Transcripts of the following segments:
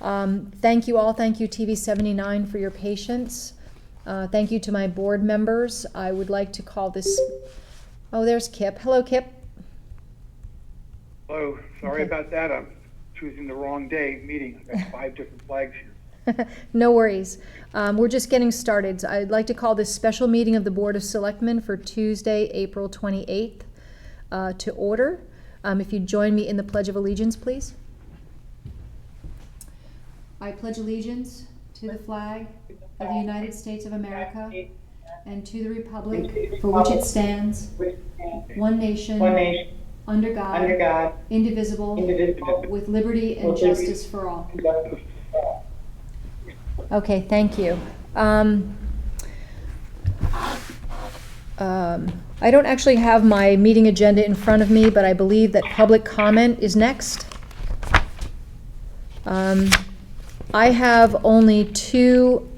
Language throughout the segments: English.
Thank you all. Thank you, TV 79, for your patience. Thank you to my board members. I would like to call this, oh, there's Kip. Hello, Kip. Hello, sorry Okay. about that. I'm choosing the wrong day meeting. I've got 5 different flags here. No worries. We're just getting started. So I'd like to call this special meeting of the Board of Selectmen for Tuesday, April 28th to order. If you'd join me in the Pledge of Allegiance, please. I pledge allegiance to the flag of the United States of America and to the republic for which it stands, one nation, under God, indivisible, with liberty and justice for all. Okay, thank you. I don't actually have my meeting agenda in front of me, but I believe that public comment is next. I have only 2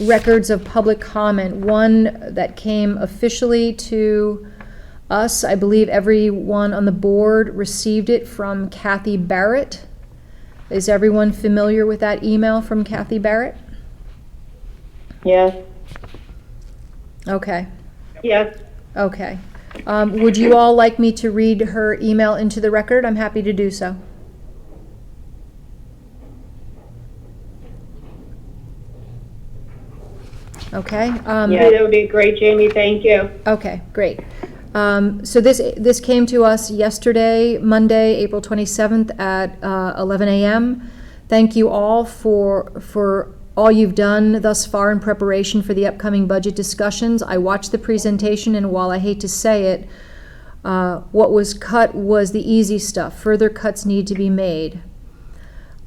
records of public comment. One that came officially to us. I believe everyone on the board received it from Kathy Barrett. Is everyone familiar with that email from Kathy Barrett? Yes. Okay. Yes. Okay. Would you all like me to read her email into the record? I'm happy to do so. Okay. Yeah, that would be great, Jamie. Thank you. Okay, great. So this came to us yesterday, Monday, April 27th at 11 a.m. Thank you all for all you've done thus far in preparation for the upcoming budget discussions. I watched the presentation, and while I hate to say it, what was cut was the easy stuff. Further cuts need to be made.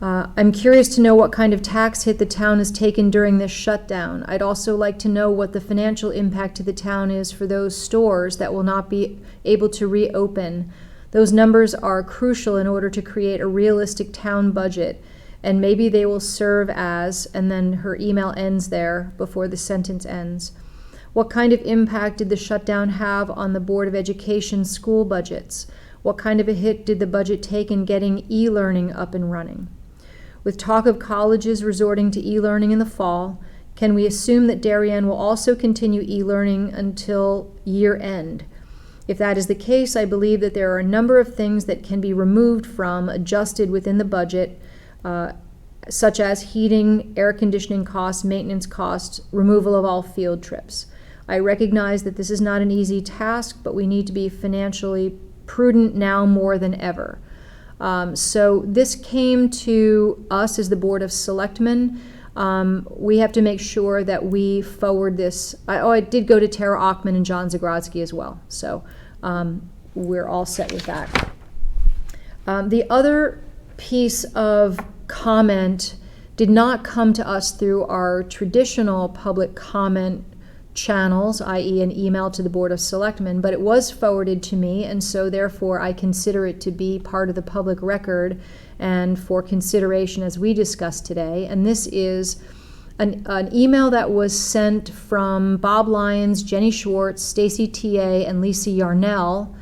I'm curious to know what kind of tax hit the town has taken during this shutdown. I'd also like to know what the financial impact to the town is for those stores that will not be able to reopen. Those numbers are crucial in order to create a realistic town budget, and maybe they will serve as, and then her email ends there before the sentence ends. What kind of impact did the shutdown have on the Board of Education school budgets? What kind of a hit did the budget take in getting e-learning up and running? With talk of colleges resorting to e-learning in the fall, can we assume that Darien will also continue e-learning until year end? If that is the case, I believe that there are a number of things that can be removed from, adjusted within the budget, such as heating, air conditioning costs, maintenance costs, removal of all field trips. I recognize that this is not an easy task, but we need to be financially prudent now more than ever. So this came to us as the Board of Selectmen. We have to make sure that we forward this. I did go to Tara Ochman and John Zagrodzky as well. So we're all set with that. The other piece of comment did not come to us through our traditional public comment channels, i.e. an email to the Board of Selectmen, but it was forwarded to me, and so therefore I consider it to be part of the public record and for consideration as we discussed today. And this is an email that was sent from Bob Lyons, Jenny Schwartz, Stacy T.A., and Lisa Yarnell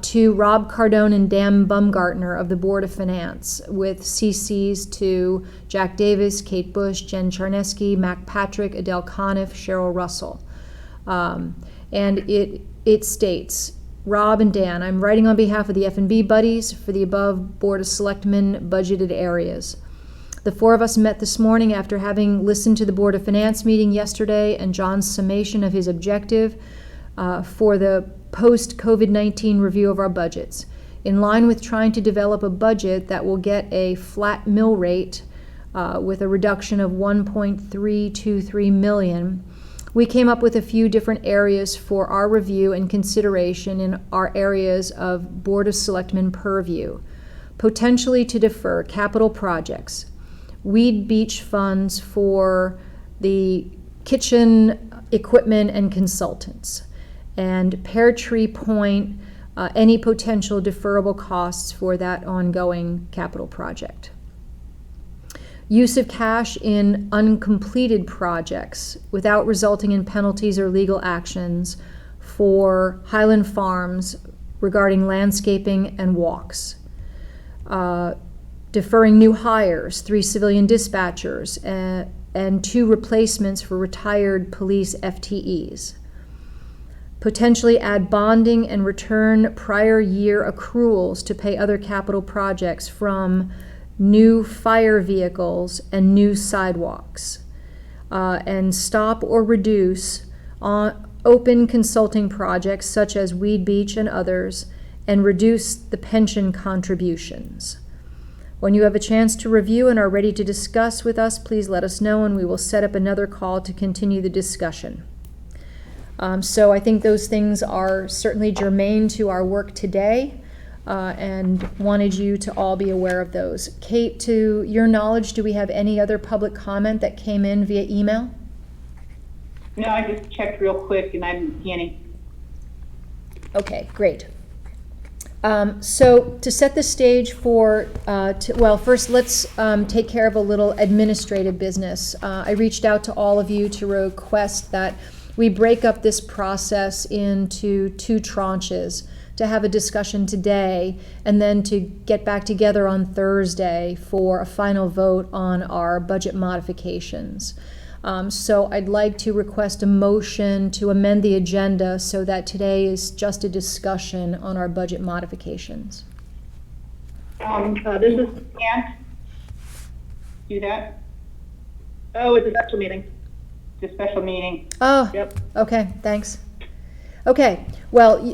to Rob Cardone and Dan Bumgartner of the Board of Finance, with CCs to Jack Davis, Kate Bush, Jen Charneski, Mac Patrick, Adele Conniff, Cheryl Russell. And it states, Rob and Dan, I'm writing on behalf of the F&B buddies for the above Board of Selectmen budgeted areas. The 4 of us met this morning after having listened to the Board of Finance meeting yesterday and John's summation of his objective for the post-COVID-19 review of our budgets. In line with trying to develop a budget that will get a flat mill rate with a reduction of $1.323 million, we came up with a few different areas for our review and consideration in our areas of Board of Selectmen purview. Potentially to defer capital projects, weed beach funds for the kitchen equipment and consultants, and Pear Tree Point, any potential deferrable costs for that ongoing capital project. Use of cash in uncompleted projects without resulting in penalties or legal actions for Highland Farms regarding landscaping and walks. deferring new hires, 3 civilian dispatchers, and 2 replacements for retired police FTEs. Potentially add bonding and return prior year accruals to pay other capital projects from new fire vehicles and new sidewalks. And stop or reduce on open consulting projects such as Weed Beach and others, and reduce the pension contributions. When you have a chance to review and are ready to discuss with us, please let us know and we will set up another call to continue the discussion. So I think those things are certainly germane to our work today, and wanted you to all be aware of those. Kate, to your knowledge, do we have any other public comment that came in via email? No, I just checked real quick and I didn't see any. Okay, great. So to set the stage for, well, first let's take care of a little administrative business. I reached out to all of you to request that we break up this process into 2 tranches, to have a discussion today and then to get back together on Thursday for a final vote on our budget modifications. So I'd like to request a motion to amend the agenda so that today is just a discussion on our budget modifications. This is Ann. Do that? Oh, it's a special meeting. It's a special meeting. Oh, Yep. okay, thanks. Okay, well,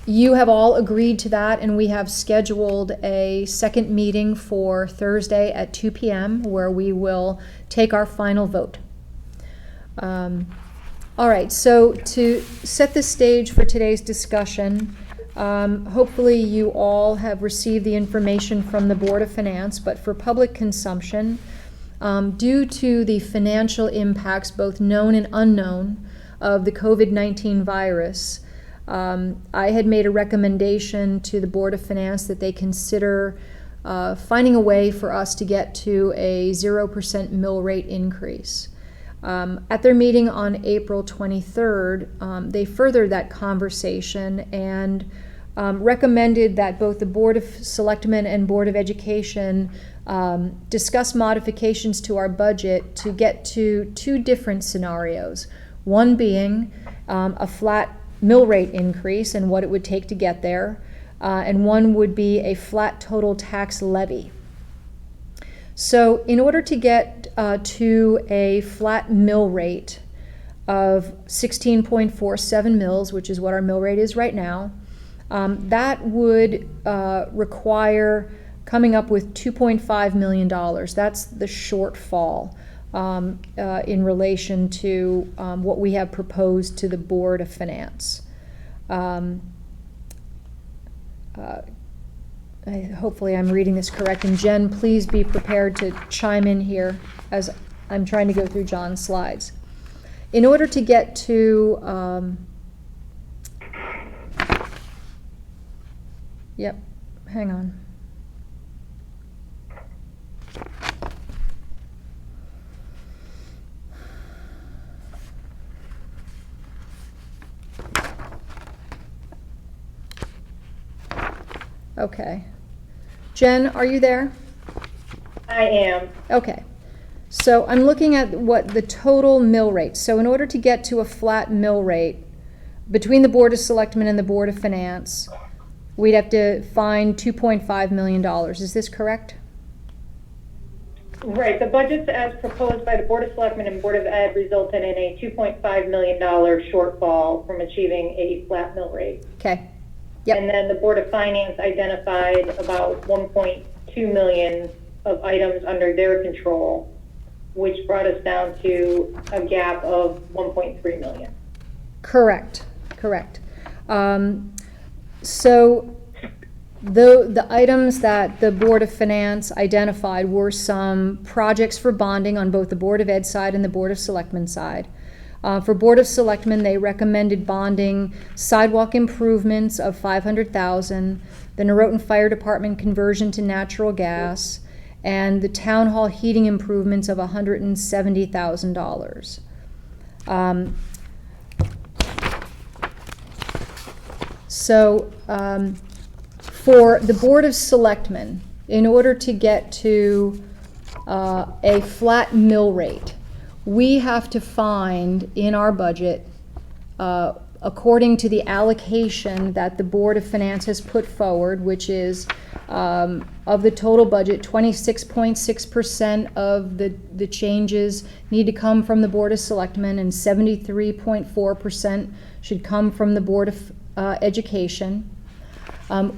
you have all agreed to that, and we have scheduled a second meeting for Thursday at 2 p.m. where we will take our final vote. All right, so to set the stage for today's discussion, hopefully you all have received the information from the Board of Finance, but for public consumption, due to the financial impacts, both known and unknown, of the COVID-19 virus, I had made a recommendation to the Board of Finance that they consider finding a way for us to get to a 0% mill rate increase. At their meeting on April 23rd, they furthered that conversation and recommended that both the Board of Selectmen and Board of Education discuss modifications to our budget to get to 2 different scenarios. One being a flat mill rate increase and what it would take to get there, and one would be a flat total tax levy. So in order to get to a flat mill rate of 16.47 mils, which is what our mill rate is right now, that would require coming up with $2.5 million. That's the shortfall in relation to what we have proposed to the Board of Finance. Hopefully I'm reading this correct, and Jen, please be prepared to chime in here as I'm trying to go through John's slides. In order to get to, yep, hang on. Okay. Jen, are you there? I am. Okay. So I'm looking at what the total mill rate. So in order to get to a flat mill rate between the Board of Selectmen and the Board of Finance, we'd have to find $2.5 million. Is this correct? Right, the budgets as proposed by the Board of Selectmen and Board of Ed resulted in a $2.5 million shortfall from achieving a flat mill rate. Okay. Yep. And then the Board of Finance identified about 1.2 million of items under their control, which brought us down to a gap of 1.3 million. Correct. So the items that the Board of Finance identified were some projects for bonding on both the Board of Ed side and the Board of Selectmen side. For Board of Selectmen, they recommended bonding sidewalk improvements of $500,000, the Norotan Fire Department conversion to natural gas, and the town hall heating improvements of $170,000. For the Board of Selectmen, in order to get to a flat mill rate, we have to find in our budget, according to the allocation that the Board of Finance has put forward, which is of the total budget, 26.6% of the changes need to come from the Board of Selectmen, and 73.4% should come from the Board of Education.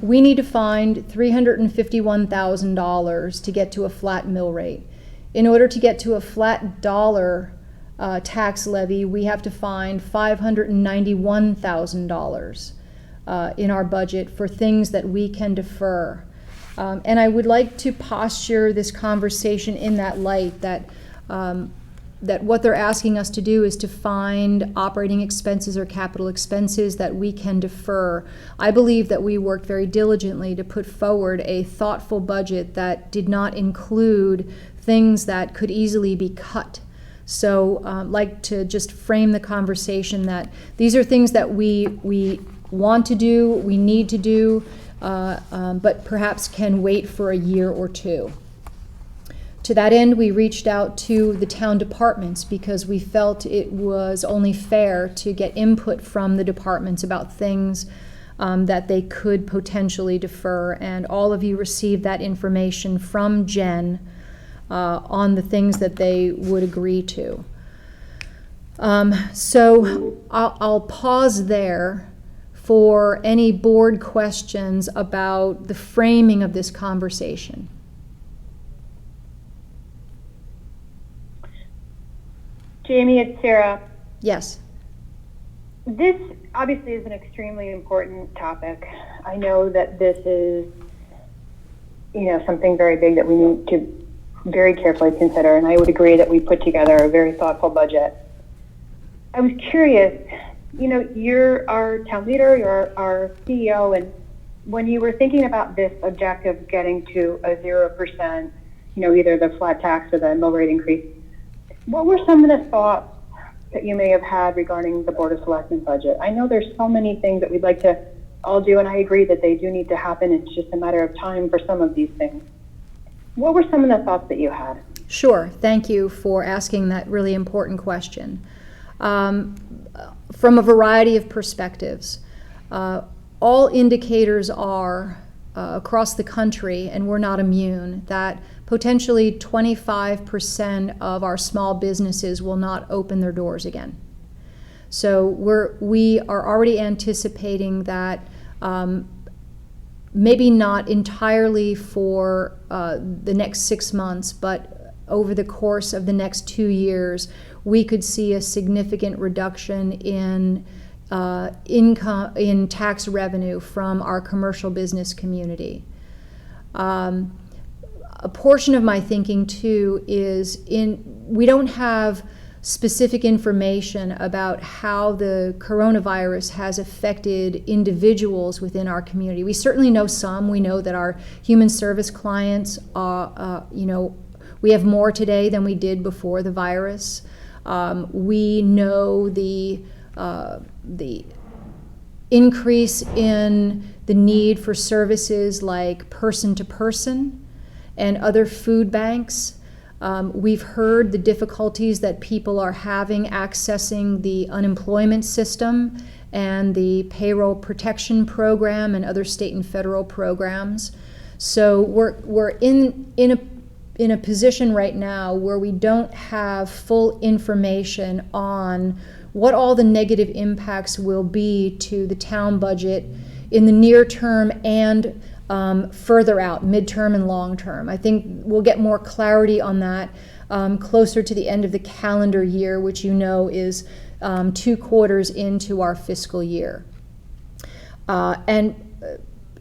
We need to find $351,000 to get to a flat mill rate. In order to get to a flat dollar tax levy, we have to find $591,000 in our budget for things that we can defer. And I would like to posture this conversation in that light, that that what they're asking us to do is to find operating expenses or capital expenses that we can defer. I believe that we worked very diligently to put forward a thoughtful budget that did not include things that could easily be cut. So like to just frame the conversation that these are things that we want to do, we need to do, but perhaps can wait for a year or two. To that end, we reached out to the town departments because we felt it was only fair to get input from the departments about things that they could potentially defer, and all of you received that information from Jen on the things that they would agree to. So I'll pause there for any board questions about the framing of this conversation. Jamie, it's Sarah. Yes. This obviously is an extremely important topic. I know that this is, something very big that we need to very carefully consider, and I would agree that we put together a very thoughtful budget. I was curious, you're our town leader, you're our CEO, and when you were thinking about this objective getting to a 0%, either the flat tax or the mill rate increase, what were some of the thoughts that you may have had regarding the Board of Selectmen budget? I know there's so many things that we'd like to all do, and I agree that they do need to happen. It's just a matter of time for some of these things. What were some of the thoughts that you had? Sure. Thank you for asking that really important question. From a variety of perspectives, all indicators are across the country, and we're not immune, that potentially 25% of our small businesses will not open their doors again. So we are already anticipating that maybe not entirely for the next 6 months, but over the course of the next 2 years, we could see a significant reduction in income, in tax revenue from our commercial business community. A portion of my thinking too is we don't have specific information about how the coronavirus has affected individuals within our community. We certainly know some. We know that our human service clients we have more today than we did before the virus. We know the increase in the need for services like person-to-person and other food banks. We've heard the difficulties that people are having accessing the unemployment system and the payroll protection program and other state and federal programs. So we're in a position right now where we don't have full information on what all the negative impacts will be to the town budget in the near term and further out, midterm and long term. I think we'll get more clarity on that closer to the end of the calendar year, which is 2 quarters into our fiscal year. And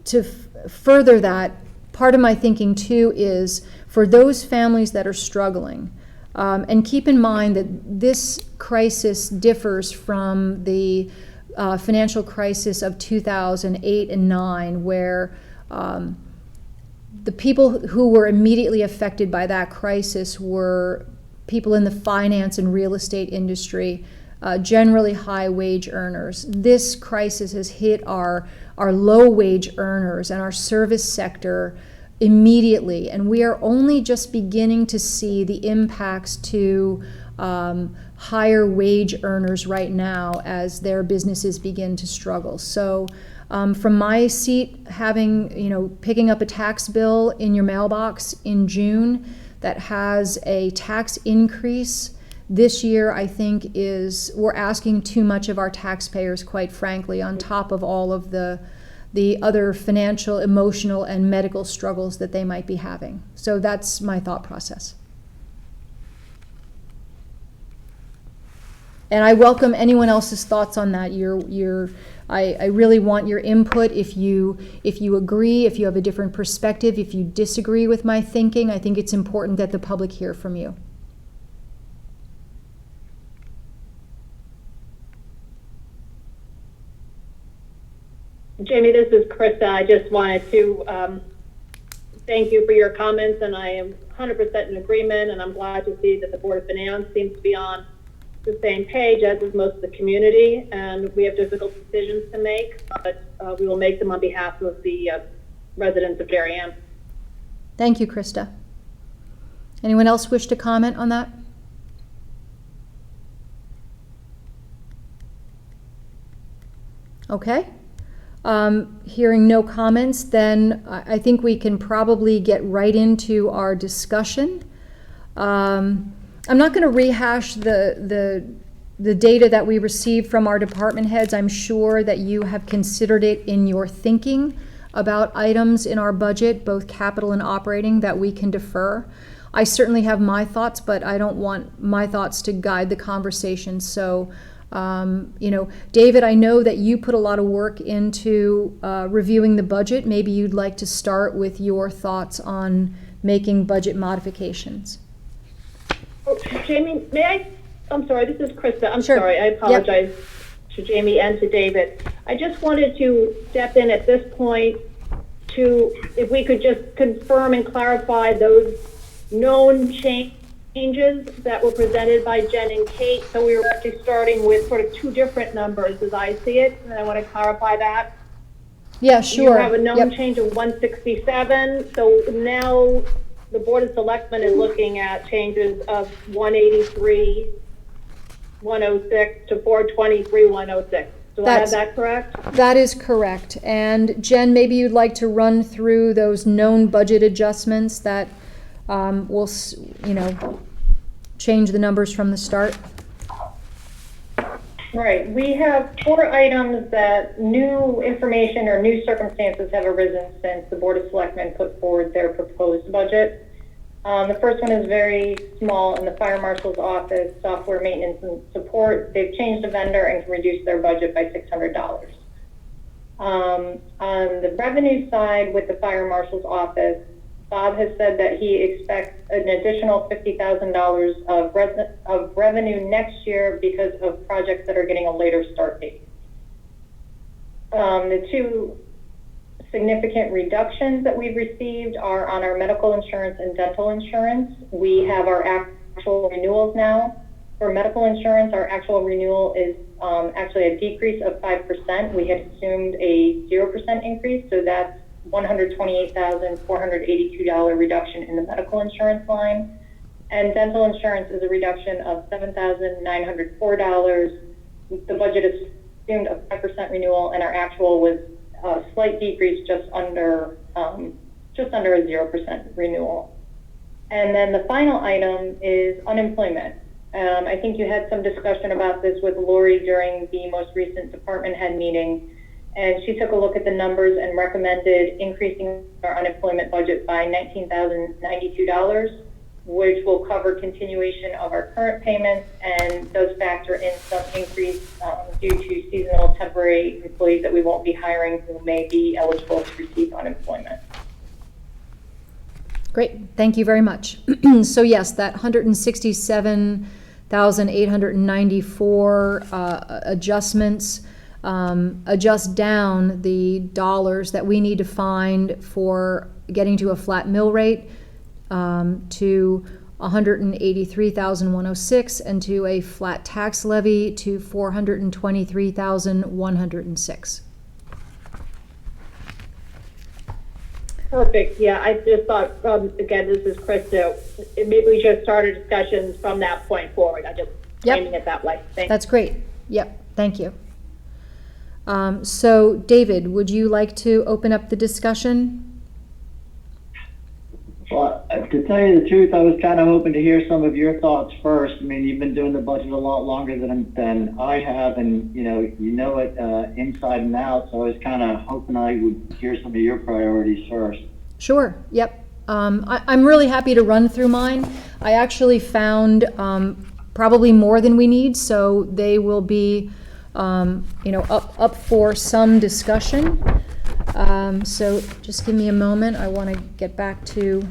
to further that, part of my thinking too is for those families that are struggling, and keep in mind that this crisis differs from the financial crisis of 2008 and 9, where the people who were immediately affected by that crisis were people in the finance and real estate industry, generally high wage earners. This crisis has hit our low wage earners and our service sector immediately, and we are only just beginning to see the impacts to higher wage earners right now as their businesses begin to struggle. So from my seat, picking up a tax bill in your mailbox in June that has a tax increase this year, I think we're asking too much of our taxpayers, quite frankly, on top of all of the other financial, emotional, and medical struggles that they might be having. So that's my thought process. And I welcome anyone else's thoughts on that. I really want your input. If you agree, if you have a different perspective, if you disagree with my thinking, I think it's important that the public hear from you. Jamie, this is Krista. I just wanted to thank you for your comments, and I am 100% in agreement, and I'm glad to see that the Board of Finance seems to be on the same page, as is most of the community, and we have difficult decisions to make, but we will make them on behalf of the residents of Darien. Thank you, Krista. Anyone else wish to comment on that? Okay. Hearing no comments, then I think we can probably get right into our discussion. I'm not going to rehash the data that we received from our department heads. I'm sure that you have considered it in your thinking about items in our budget, both capital and operating, that we can defer. I certainly have my thoughts, but I don't want my thoughts to guide the conversation. So, David, I know that you put a lot of work into reviewing the budget. Maybe you'd like to start with your thoughts on making budget modifications. Oh, Jamie, I'm sorry, this is Krista. I'm Sure. sorry, I apologize to Jamie and to David. I just wanted to step in at this point if we could just confirm and clarify those known changes that were presented by Jen and Kate. So we were actually starting with sort of two different numbers as I see it, and I want to clarify that. Yeah, sure. You have a known change of 167, so now the Board of Selectmen is looking at changes of 183, 106 to 423, 106. Do I have that correct? That is correct. And Jen, maybe you'd like to run through those known budget adjustments that will, change the numbers from the start. Right. We have 4 items that new information or new circumstances have arisen since the Board of Selectmen put forward their proposed budget. The first one is very small in the Fire Marshal's office, software maintenance and support. They've changed the vendor and can reduce their budget by $600. On the revenue side with the Fire Marshal's office, Bob has said that he expects an additional $50,000 of revenue next year because of projects that are getting a later start date. The 2 significant reductions that we've received are on our medical insurance and dental insurance. We have our actual renewals now. For medical insurance, our actual renewal is actually a decrease of 5%. We had assumed a 0% increase, so that's $128,482 reduction in the medical insurance line. And dental insurance is a reduction of $7,904. The budget assumed a 5% renewal, and our actual was a slight decrease, just under a 0% renewal. And then the final item is unemployment. I think you had some discussion about this with Lori during the most recent department head meeting, and she took a look at the numbers and recommended increasing our unemployment budget by $19,092, which will cover continuation of our current payments and does factor in some increase due to seasonal temporary employees that we won't be hiring who may be eligible to receive unemployment. Great, thank you very much. So yes, that 167,894 adjustments adjust down the dollars that we need to find for getting to a flat mill rate to 183,106 and to a flat tax levy to 423,106. Perfect, yeah, I just thought, again, this is Krista, maybe we just started discussions from that point forward, I just Yep. framing it that way. Thank That's great. Yep, thank you. So, David, would you like to open up the discussion? Well, to tell you the truth, I was kind of hoping to hear some of your thoughts first. I mean, you've been doing the budget a lot longer than I have, and you know it inside and out. So I was kind of hoping I would hear some of your priorities first. Sure, yep. I'm really happy to run through mine. I actually found probably more than we need, so they will be up for some discussion. So just give me a moment. I want to get back to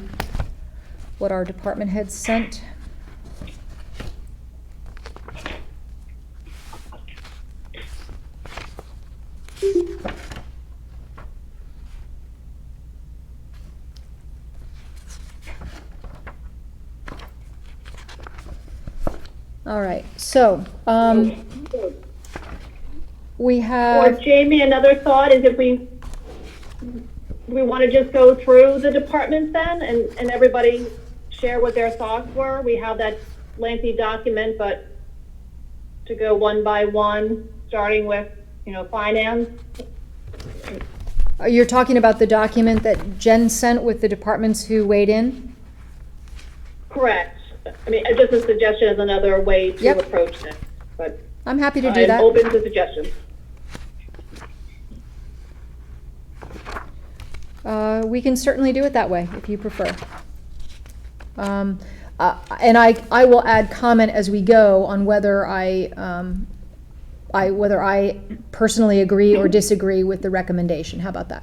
what our department heads sent. All right, so we Or have. Jamie, another thought is if we want to just go through the departments then and everybody share what their thoughts were. We have that lengthy document, but to go one by one, starting with, finance. You're talking about the document that Jen sent with the departments who weighed in? Correct. I mean, just a suggestion is another way to Yep. approach this, but I'm happy to do I'm that. open to suggestions. We can certainly do it that way, if you prefer. And I will add comment as we go on whether whether I personally agree or disagree with the recommendation. How about that?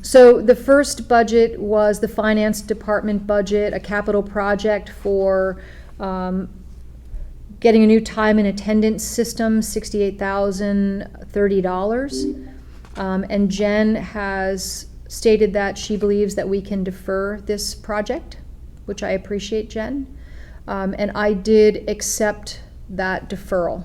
So the first budget was the finance department budget, a capital project for getting a new time and attendance system, $68,030. And Jen has stated that she believes that we can defer this project, which I appreciate, Jen. And I did accept that deferral.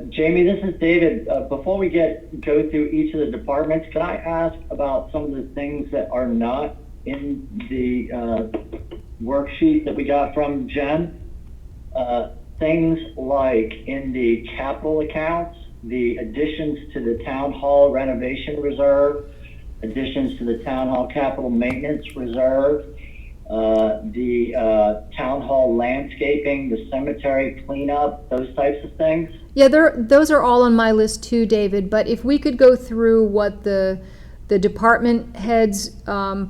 Jamie, this is David. Before we go through each of the departments, can I ask about some of the things that are not in the worksheet that we got from Jen? Things like in the capital accounts, the additions to the town hall renovation reserve, additions to the town hall capital maintenance reserve, the town hall landscaping, the cemetery cleanup, those types of things. Yeah, those are all on my list too, David, but if we could go through what the department heads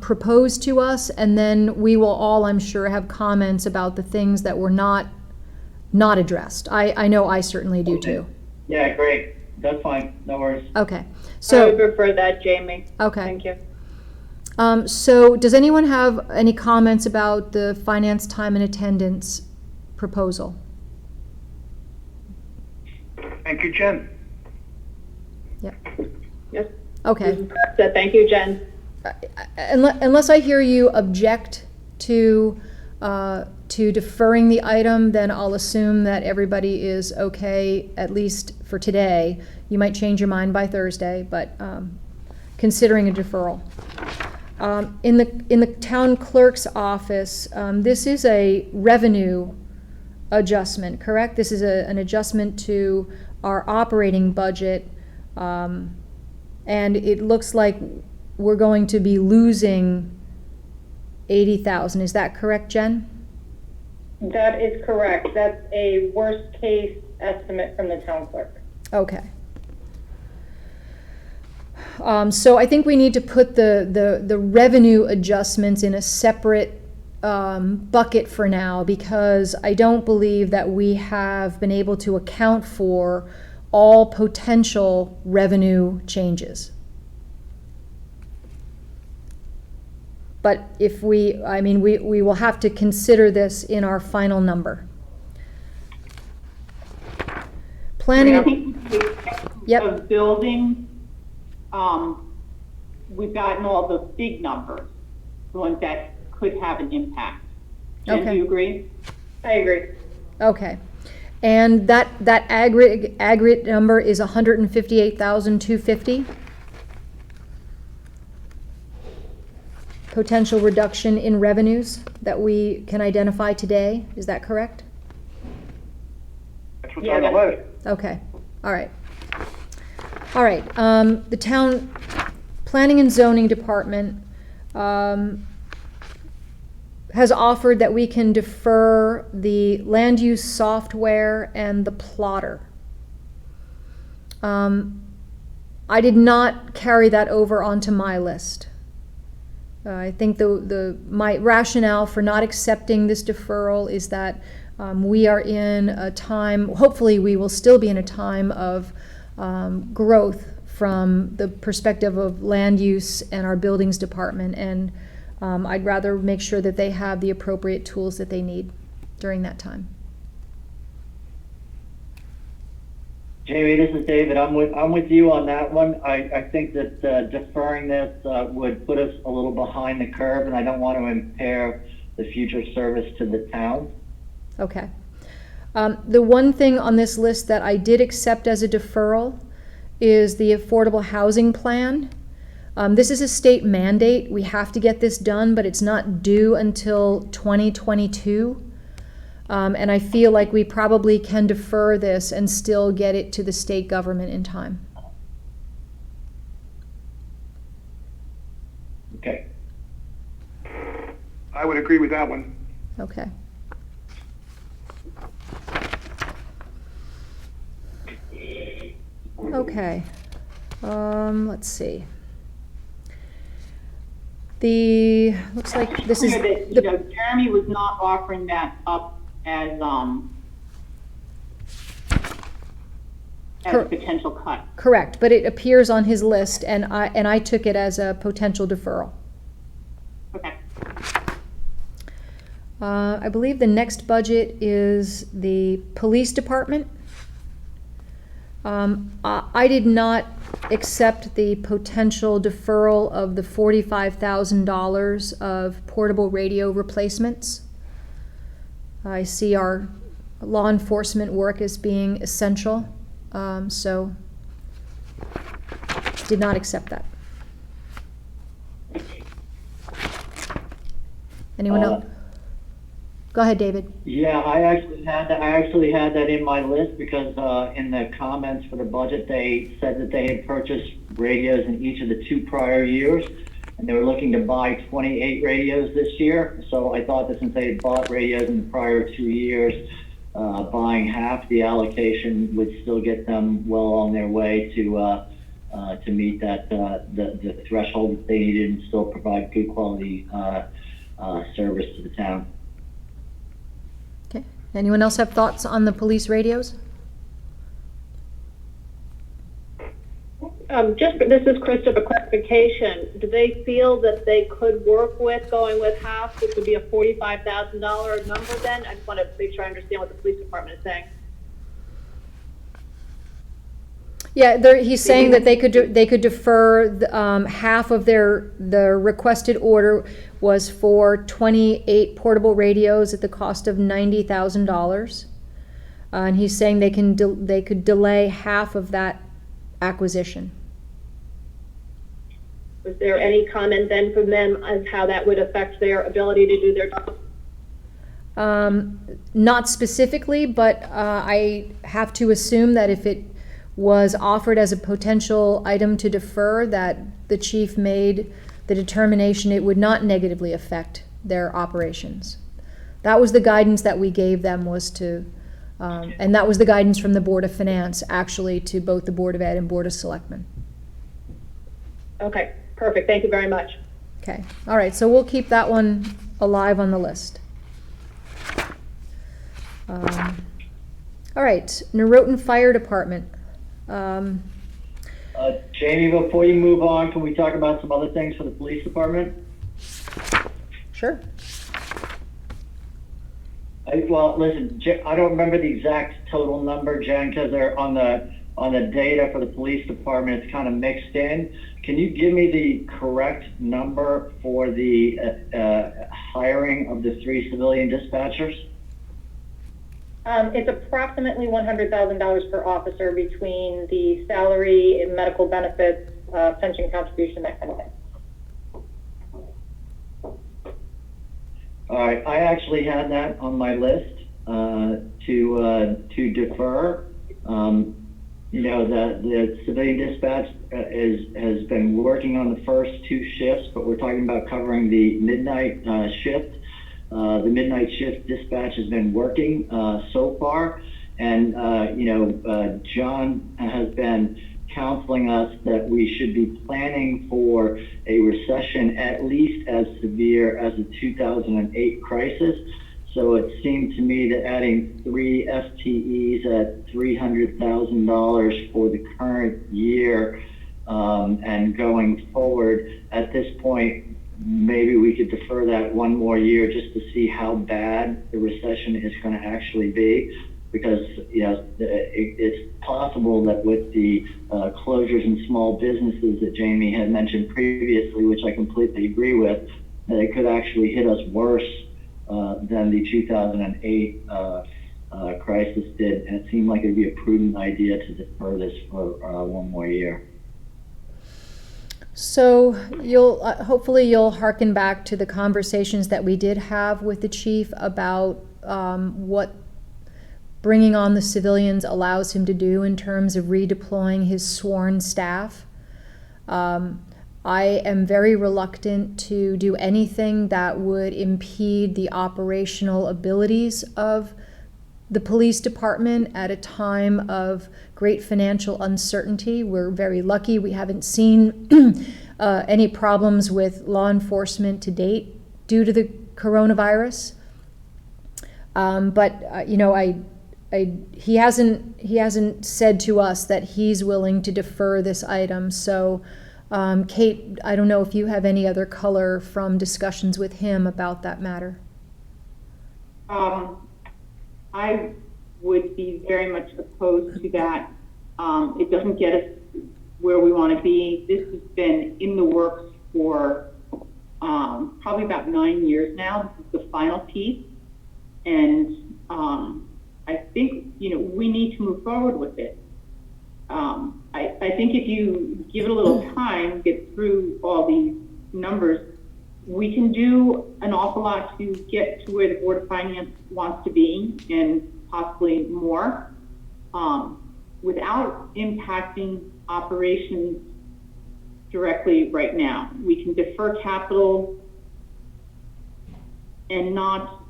proposed to us, and then we will all, I'm sure, have comments about the things that were not addressed. I know I certainly do too. Yeah, great. That's fine. No worries. Okay, I would so, prefer that, Jamie. okay. Thank you. So does anyone have any comments about the finance time and attendance proposal? Thank you, Jen. Yep, Yes. okay. So thank you, Jen. Unless I hear you object to deferring the item, then I'll assume that everybody is okay, at least for today. You might change your mind by Thursday, but considering a deferral. In the town clerk's office, this is a revenue adjustment, correct? This is an adjustment to our operating budget, and it looks like we're going to be losing 80,000. Is that correct, Jen? That is correct. That's a worst case estimate from the town clerk. Okay. So I think we need to put the revenue adjustments in a separate bucket for now, because I don't believe that we have been able to account for all potential revenue changes. But if we will have to consider this in our final number. I Planning, think Yep. of building, we've gotten all the big numbers, the ones that could have an impact. Jen, do Okay. you agree? I agree. okay. And that aggregate number is 158,250. Potential reduction in revenues that we can identify today, is that correct? That's what's on the list. Okay, all right. All right, the town planning and zoning department, has offered that we can defer the land use software and the plotter. I did not carry that over onto my list. I think my rationale for not accepting this deferral is that we are in a time, hopefully we will still be in a time of growth from the perspective of land use and our buildings department, and I'd rather make sure that they have the appropriate tools that they need during that time. Jamie, this is David. I'm with you on that one. I think that deferring this would put us a little behind the curve, and I don't want to impair the future service to the town. Okay. The one thing on this list that I did accept as a deferral is the affordable housing plan. This is a state mandate. We have to get this done, but it's not due until 2022. And I feel like we probably can defer this and still get it to the state government in time. Okay. I would agree with that one. Okay. Okay. Let's see. Looks like this is Clear that, Jeremy was not offering that up as a potential cut. correct, but it appears on his list, and I took it as a potential deferral. Okay. I believe the next budget is the police department. I did not accept the potential deferral of the $45,000 of portable radio replacements. I see our law enforcement work as being essential, so did not accept that. Anyone else? Go ahead, David. Yeah, I actually had that in my list because in the comments for the budget, they said that they had purchased radios in each of the 2 prior years, and they were looking to buy 28 radios this year. So I thought that since they had bought radios in the prior 2 years, buying half the allocation would still get them well on their way to meet that the threshold that they needed and still provide good quality service to the town. Okay. Anyone else have thoughts on the police radios? This is Krista, a clarification. Do they feel that they could work with going with half, which would be a $45,000 number then? I just want to make sure I understand what the police department is saying. Yeah, he's saying that they could defer half of their requested order was for 28 portable radios at the cost of $90,000, and he's saying they could delay half of that acquisition. Was there any comment then from them as how that would affect their ability to do their job? Not specifically, but I have to assume that if it was offered as a potential item to defer, that the chief made the determination it would not negatively affect their operations. That was the guidance that we gave them, was to, and that was the guidance from the Board of Finance, actually, to both the Board of Ed and Board of Selectmen. Okay, perfect. Thank you very much. Okay, all right, so we'll keep that one alive on the list. All right, Norotan Fire Department. Jamie, before you move on, can we talk about some other things for the police department? Sure. Well, listen, I don't remember the exact total number, Jen, because they're on the data for the police department. It's kind of mixed in. Can you give me the correct number for the hiring of the 3 civilian dispatchers? It's approximately $100,000 per officer between the salary and medical benefits, pension contribution, that kind of thing. All right, I actually had that on my list to defer. You know, the civilian dispatch has been working on the first two shifts, but we're talking about covering the midnight shift. The midnight shift dispatch has been working so far, and you know, John has been counseling us that we should be planning for a recession at least as severe as the 2008 crisis. So it seemed to me that adding 3 FTEs at $300,000 for the current year and going forward, at this point, maybe we could defer that one more year just to see how bad the recession is going to actually be. Because, you know, it's possible that with the closures in small businesses that Jamie had mentioned previously, which I completely agree with, that it could actually hit us worse than the 2008 crisis did. And it seemed like it'd be a prudent idea to defer this for one more year. So you'll, hopefully you'll hearken back to the conversations that we did have with the chief about what bringing on the civilians allows him to do in terms of redeploying his sworn staff. I am very reluctant to do anything that would impede the operational abilities of the police department at a time of great financial uncertainty. We're very lucky we haven't seen any problems with law enforcement to date due to the coronavirus. But you know, he hasn't said to us that he's willing to defer this item. So, Kate, I don't know if you have any other color from discussions with him about that matter. I would be very much opposed to that. It doesn't get us where we want to be. This has been in the works for probably about 9 years now. This is the final piece. And I think, you know, we need to move forward with it. I think if you give it a little time, get through all these numbers, we can do an awful lot to get to where the Board of Finance wants to be and possibly more, without impacting operations directly right now. We can defer capital and not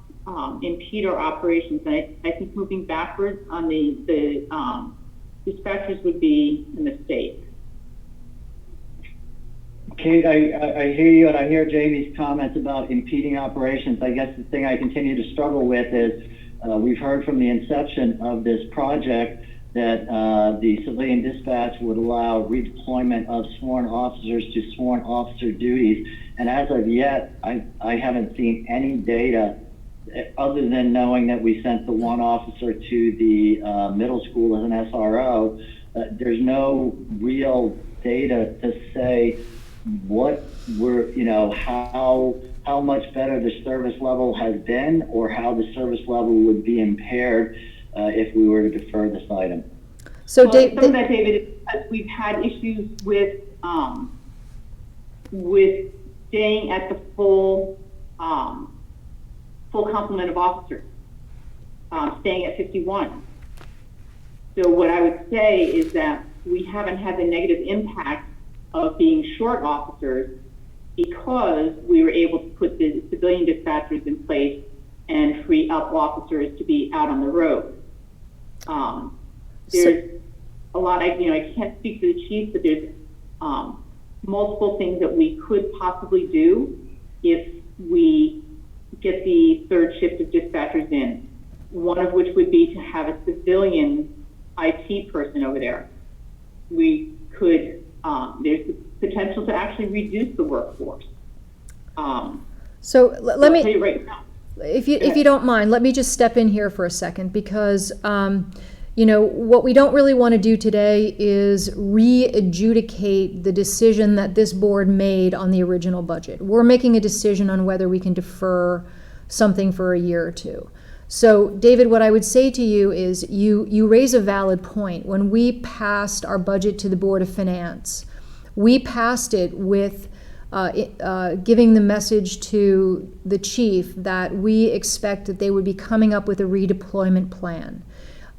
impede our operations. And I think moving backwards on the dispatchers would be a mistake. Kate, I hear you, and I hear Jamie's comments about impeding operations. I guess the thing I continue to struggle with is we've heard from the inception of this project that the civilian dispatch would allow redeployment of sworn officers to sworn officer duties. And as of yet, I haven't seen any data other than knowing that we sent the one officer to the middle school as an SRO. There's no real data to say what we're, you know, how much better the service level has been or how the service level would be impaired if we were to defer this item. So Well, some of that, David, is because we've had issues with staying at the full complement of officers, staying at 51. So what I would say is that we haven't had the negative impact of being short officers because we were able to put the civilian dispatchers in place and free up officers to be out on the road. There's a lot, I can't speak to the chief, but there's multiple things that we could possibly do if we get the third shift of dispatchers in. One of which would be to have a civilian IT person over there. We could, there's the potential to actually reduce the workforce. So let me, I'll tell you right now. if you don't mind, let me just step in here for a second because, you know, what we don't really want to do today is re-adjudicate the decision that this board made on the original budget. We're making a decision on whether we can defer something for a year or two. So, David, what I would say to you is you raise a valid point. When we passed our budget to the Board of Finance, we passed it with giving the message to the chief that we expect that they would be coming up with a redeployment plan.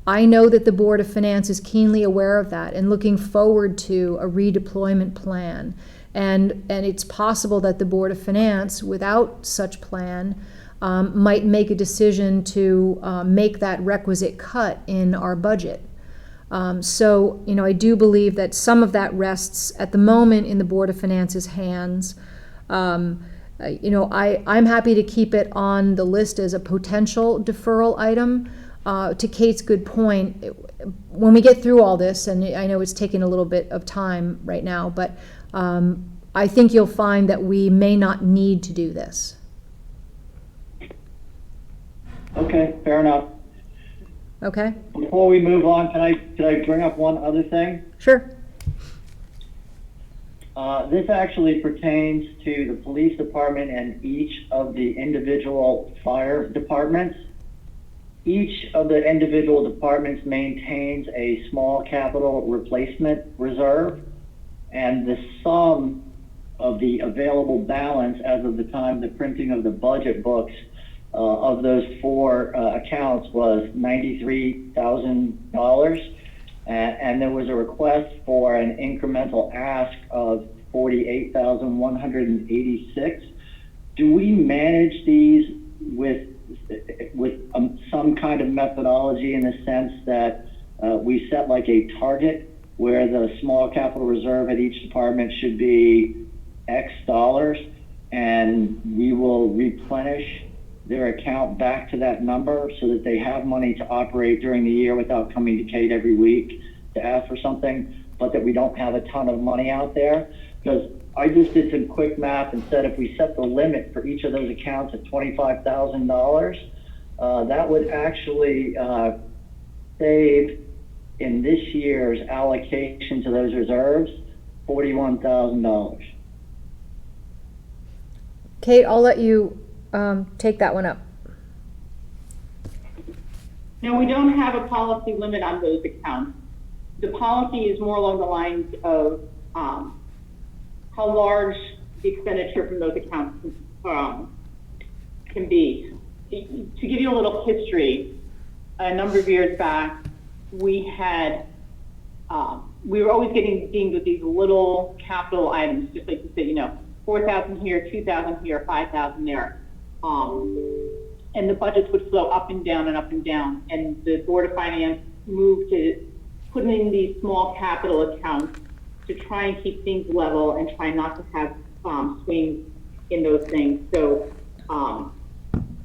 I know that the Board of Finance is keenly aware of that and looking forward to a redeployment plan. And it's possible that the Board of Finance, without such plan, might make a decision to make that requisite cut in our budget. So, I do believe that some of that rests at the moment in the Board of Finance's hands. I'm happy to keep it on the list as a potential deferral item. To Kate's good point, when we get through all this, and I know it's taking a little bit of time right now, but I think you'll find that we may not need to do this. Okay, fair enough. Okay? Before we move on, can I bring up one other thing? Sure. This actually pertains to the police department and each of the individual fire departments. Each of the individual departments maintains a small capital replacement reserve, and the sum of the available balance as of the time of the printing of the budget books of those four accounts was $93,000, and there was a request for an incremental ask of $48,186. Do we manage these with some kind of methodology, in the sense that we set like a target where the small capital reserve at each department should be X dollars, and we will replenish their account back to that number so that they have money to operate during the year without coming to Kate every week to ask for something, but that we don't have a ton of money out there? Because I just did some quick math and said if we set the limit for each of those accounts at $25,000, that would actually save in this year's allocation to those reserves $41,000. Kate, I'll let you take that one up. No, we don't have a policy limit on those accounts. The policy is more along the lines of how large the expenditure from those accounts can be. To give you a little history, a number of years back, we were always getting dinged with these little capital items, just like you said, 4,000 here, 2,000 here, 5,000 there. And the budgets would flow up and down and up and down. And the Board of Finance moved to putting in these small capital accounts to try and keep things level and try not to have swings in those things. So,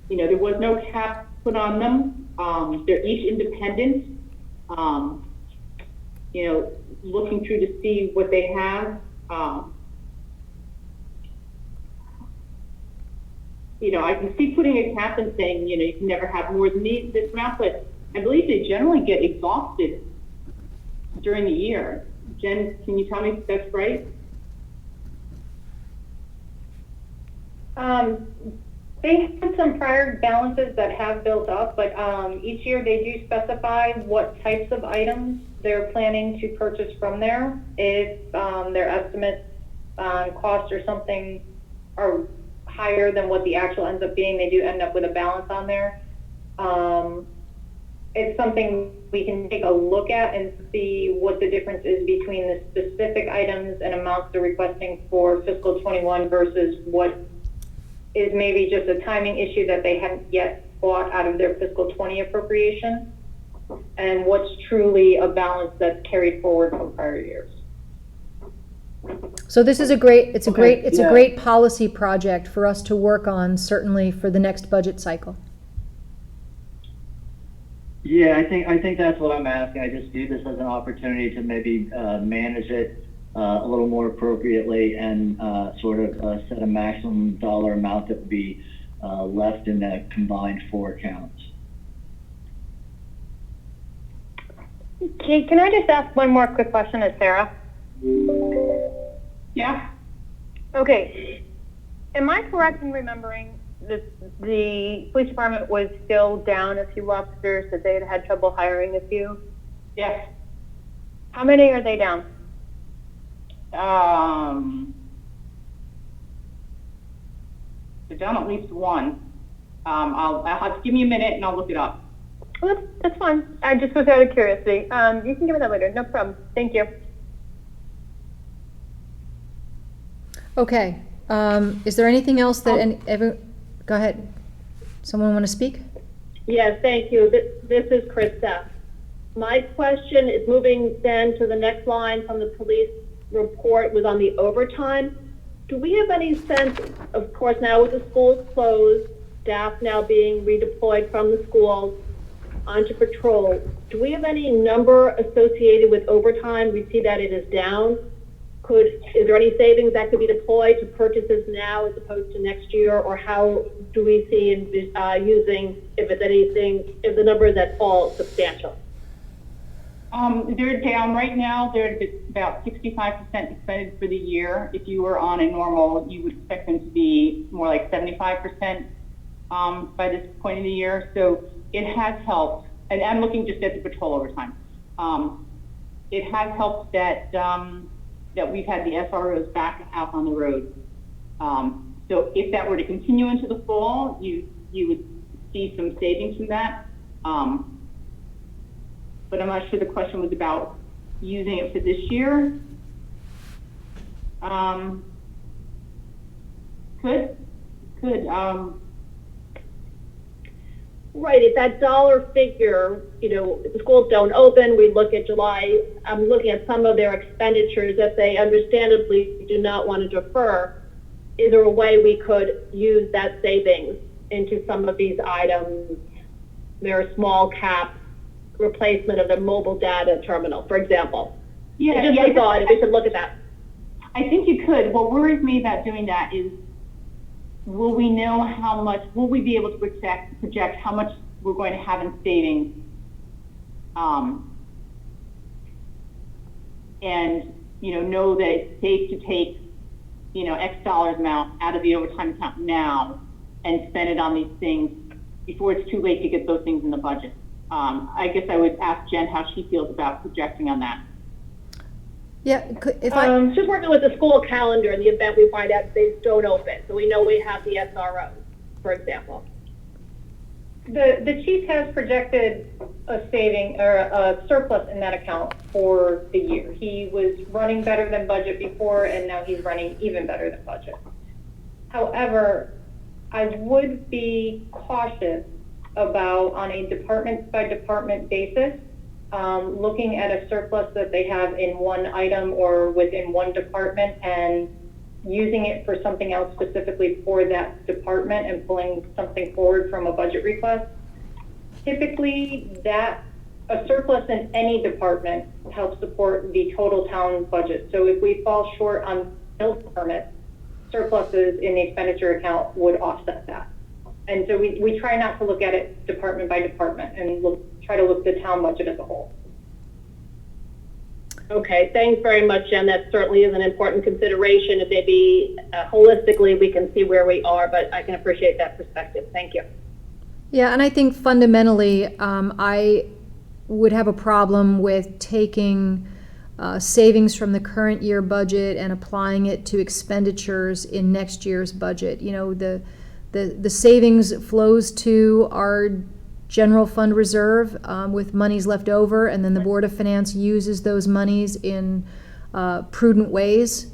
there was no cap put on them. They're each independent. Looking through to see what they have. I can see putting a cap and saying, you can never have more than this amount, but I believe they generally get exhausted during the year. Jen, can you tell me if that's right? They have some prior balances that have built up, but each year they do specify what types of items they're planning to purchase from there. If their estimates on cost or something are higher than what the actual ends up being, they do end up with a balance on there. It's something we can take a look at and see what the difference is between the specific items and amounts they're requesting for fiscal 21 versus what is maybe just a timing issue that they haven't yet bought out of their fiscal 20 appropriation, and what's truly a balance that's carried forward from prior years. So this is a great policy project for us to work on, certainly for the next budget cycle. Yeah, I think that's what I'm asking. I just view this as an opportunity to maybe manage it a little more appropriately and sort of set a maximum dollar amount that would be left in the combined four accounts. Kate, can I just ask one more quick question of Sarah? Yeah. Okay. Am I correct in remembering the police department was still down a few officers, that they had had trouble hiring a few. Yes. How many are they down? They're down at least one. I'll have to give me a minute and I'll look it up. Well, that's fine. I just was out of curiosity. You can give me that later. No problem. Thank you. Okay, is there anything else that go ahead. Someone want to speak? Yes, thank you. This is Krista. My question is moving then to the next line from the police report was on the overtime. Do we have any sense, of course, now with the schools closed, staff now being redeployed from the schools onto patrol, do we have any number associated with overtime? We see that it is down. Is there any savings that could be deployed to purchases now as opposed to next year? Or how do we see in using, if it's anything, if the number is at all substantial? They're down right now. They're at about 65% expended for the year. If you were on a normal, you would expect them to be more like 75% by this point in the year. So it has helped. And I'm looking just at the patrol overtime. It has helped that that we've had the SROs back out on the road. So if that were to continue into the fall, you would see some savings from that. But I'm not sure the question was about using it for this year. Could. Right, if that dollar figure, if the schools don't open, we look at July, I'm looking at some of their expenditures that they understandably do not want to defer. Is there a way we could use that savings into some of these items? There are small cap replacement of the mobile data terminal, for example. Yeah, just a thought, if we could look at that. I think you could. What worries me about doing that is, will we know how much, will we be able to project how much we're going to have in savings? And, know that it's safe to take, X dollars amount out of the overtime account now and spend it on these things before it's too late to get those things in the budget. I guess I would ask Jen how she feels about projecting on that. Yeah, if just working with the school calendar in the event we find out they don't open, so we know we have the SROs, for example. The chief has projected a saving or a surplus in that account for the year. He was running better than budget before, and now he's running even better than budget. However, I would be cautious about, on a department by department basis, looking at a surplus that they have in one item or within one department and using it for something else specifically for that department and pulling something forward from a budget request. Typically, a surplus in any department helps support the total town budget. So if we fall short on bill permits, surpluses in the expenditure account would offset that. And so we try not to look at it department by department and try to look at the town budget as a whole. Okay, thanks very much, Jen. That certainly is an important consideration, and maybe holistically we can see where we are, but I can appreciate that perspective. Thank you. Yeah, and I think fundamentally, I would have a problem with taking savings from the current year budget and applying it to expenditures in next year's budget. The savings flows to our general fund reserve with monies left over, and then the Board of Finance uses those monies in prudent ways.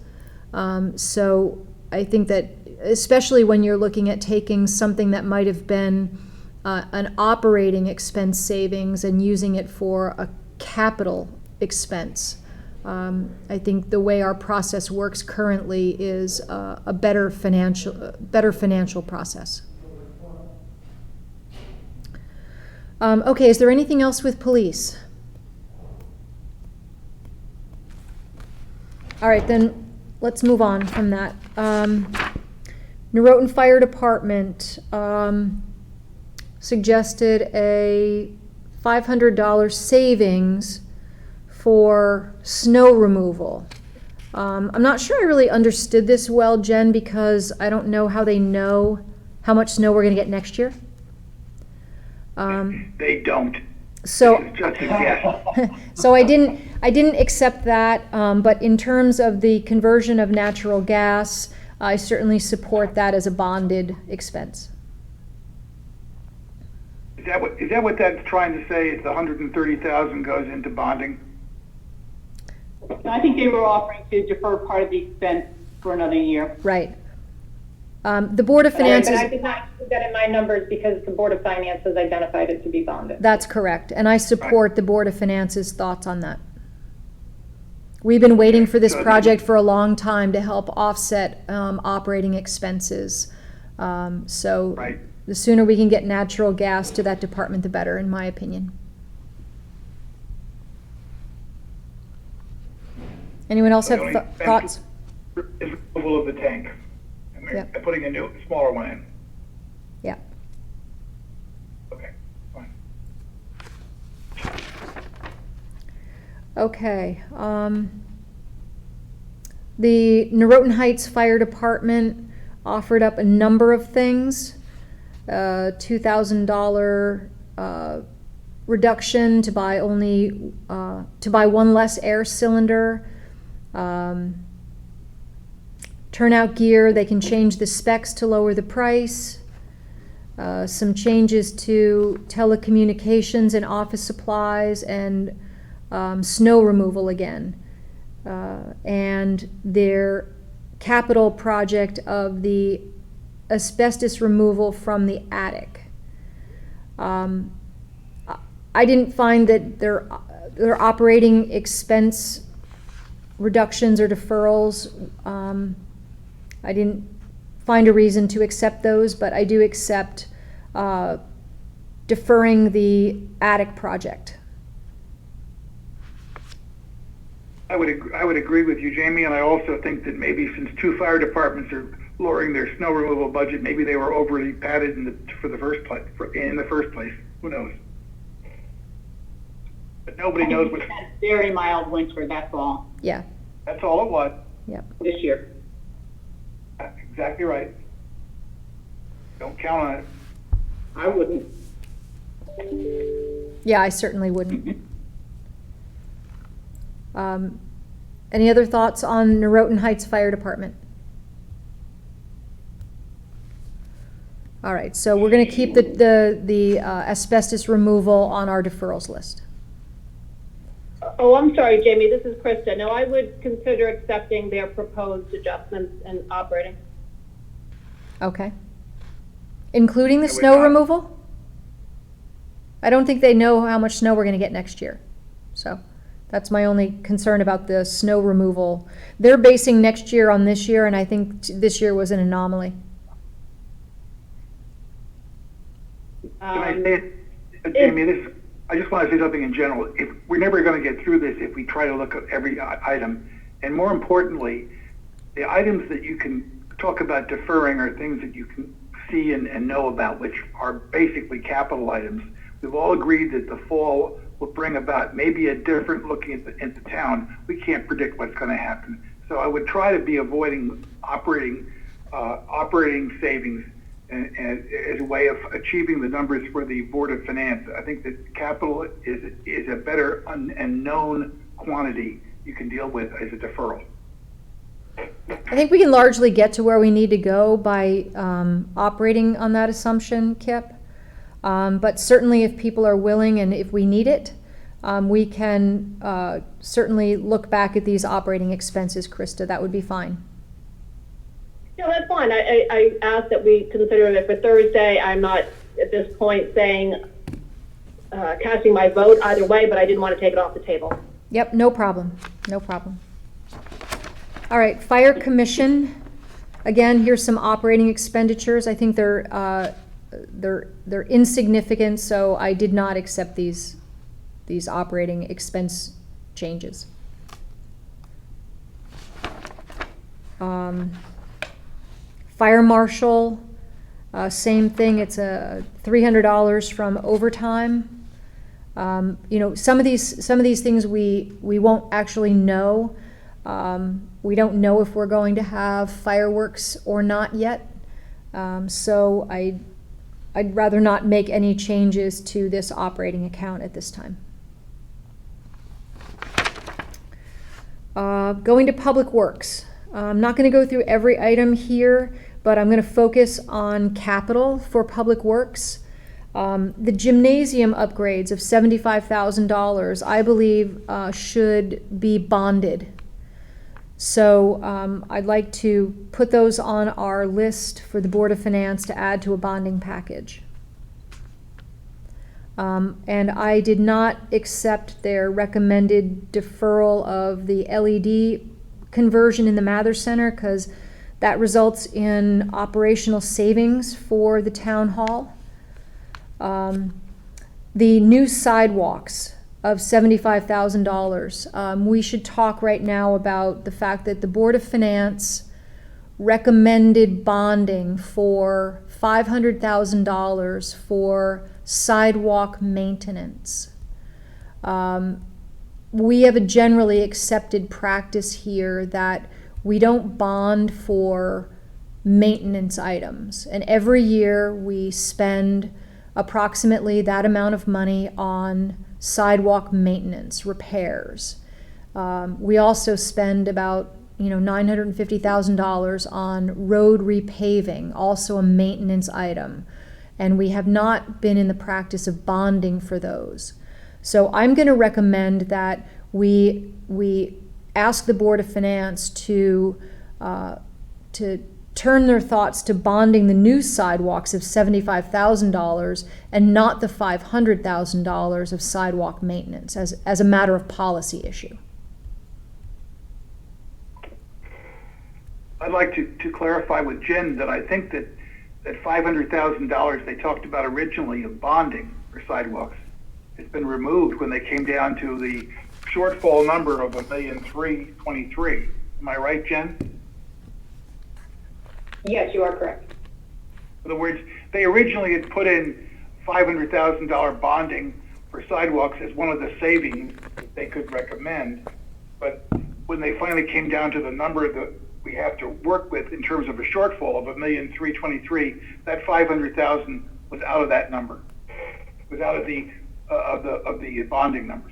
So I think that especially when you're looking at taking something that might have been an operating expense savings and using it for a capital expense, I think the way our process works currently is a better financial process. Okay, is there anything else with police? All right, then let's move on from that. Norotan Fire Department suggested a $500 savings for snow removal. I'm not sure I really understood this well, Jen, because I don't know how they know how much snow we're gonna get next year. They don't. So, It's just a guess. so I didn't accept that, but in terms of the conversion of natural gas, I certainly support that as a bonded expense. Is that what that's trying to say? It's 130,000 goes into bonding? I think they were offering to defer part of the expense for another year. Right. The Board of But Finances. I did not put that in my numbers because the Board of Finance has identified it to be bonded. That's correct, and I support the Board of Finance's thoughts on that. We've been waiting for this project for a long time to help offset operating expenses. So Right. the sooner we can get natural gas to that department, the better, in my opinion. Anyone else have The only thoughts? Is removal of the tank. And they're Yep. putting a new, smaller one in. Yeah. Okay, fine. Okay, the Norotan Heights Fire Department offered up a number of things. $2,000 reduction to buy to buy one less air cylinder. Turnout gear, they can change the specs to lower the price. Some changes to telecommunications and office supplies, and snow removal again. And their capital project of the asbestos removal from the attic. I didn't find that their operating expense reductions or deferrals, I didn't find a reason to accept those, but I do accept deferring the attic project. I would agree with you, Jamie, and I also think that maybe since two fire departments are lowering their snow removal budget, maybe they were overly padded in the first place. Who knows? But nobody knows what. We had a very mild winter, that's all, Yeah, That's all it was. this year. Exactly right. Don't count on it. I wouldn't. yeah, I certainly wouldn't. Any other thoughts on Norotan Heights Fire Department? All right, so we're gonna keep the asbestos removal on our deferrals list. Oh, I'm sorry, Jamie, this is Krista. No, I would consider accepting their proposed adjustments and operating. Okay. Including the I would snow not. removal? I don't think they know how much snow we're gonna get next year, so that's my only concern about the snow removal. They're basing next year on this year, and I think this year was an anomaly. Can I say it, Jamie? I just want to say something in general. If we're never going to get through this if we try to look at every item, and more importantly, the items that you can talk about deferring are things that you can see and know about, which are basically capital items. We've all agreed that the fall will bring about maybe a different looking at the town. We can't predict what's going to happen, so I would try to be avoiding operating savings. And as a way of achieving the numbers for the Board of Finance. I think that capital is a better and known quantity you can deal with as a deferral. I think we can largely get to where we need to go by operating on that assumption, Kip. But certainly if people are willing and if we need it, we can certainly look back at these operating expenses, Krista. That would be fine. No, that's fine. I asked that we consider it for Thursday. I'm not at this point saying, casting my vote either way, but I didn't want to take it off the table. Yep, no problem, no problem. All right, Fire Commission, again, here's some operating expenditures. I think they're insignificant, so I did not accept these operating expense changes. Fire Marshal, same thing, it's $300 from overtime. You know, some of these things we won't actually know. We don't know if we're going to have fireworks or not yet. So I'd rather not make any changes to this operating account at this time. Going to Public Works. I'm not going to go through every item here, but I'm going to focus on capital for Public Works. The gymnasium upgrades of $75,000, I believe, should be bonded. So I'd like to put those on our list for the Board of Finance to add to a bonding package. And I did not accept their recommended deferral of the LED conversion in the Mather Center because that results in operational savings for the town hall. The new sidewalks of $75,000. We should talk right now about the fact that the Board of Finance recommended bonding for $500,000 for sidewalk maintenance. We have a generally accepted practice here that we don't bond for maintenance items, and every year we spend approximately that amount of money on sidewalk maintenance, repairs. We also spend about $950,000 on road repaving, also a maintenance item, and we have not been in the practice of bonding for those. So I'm going to recommend that we ask the Board of Finance to turn their thoughts to bonding the new sidewalks of $75,000 and not the $500,000 of sidewalk maintenance as a matter of policy issue. I'd like to clarify with Jen that I think that $500,000 they talked about originally of bonding for sidewalks has been removed when they came down to the shortfall number of $1,323,000. Am I right, Jen? Yes, you are correct. In other words, they originally had put in $500,000 bonding for sidewalks as one of the savings that they could recommend. But when they finally came down to the number that we have to work with in terms of a shortfall of $1,323,000, that $500,000 was out of that number, was out of the bonding numbers.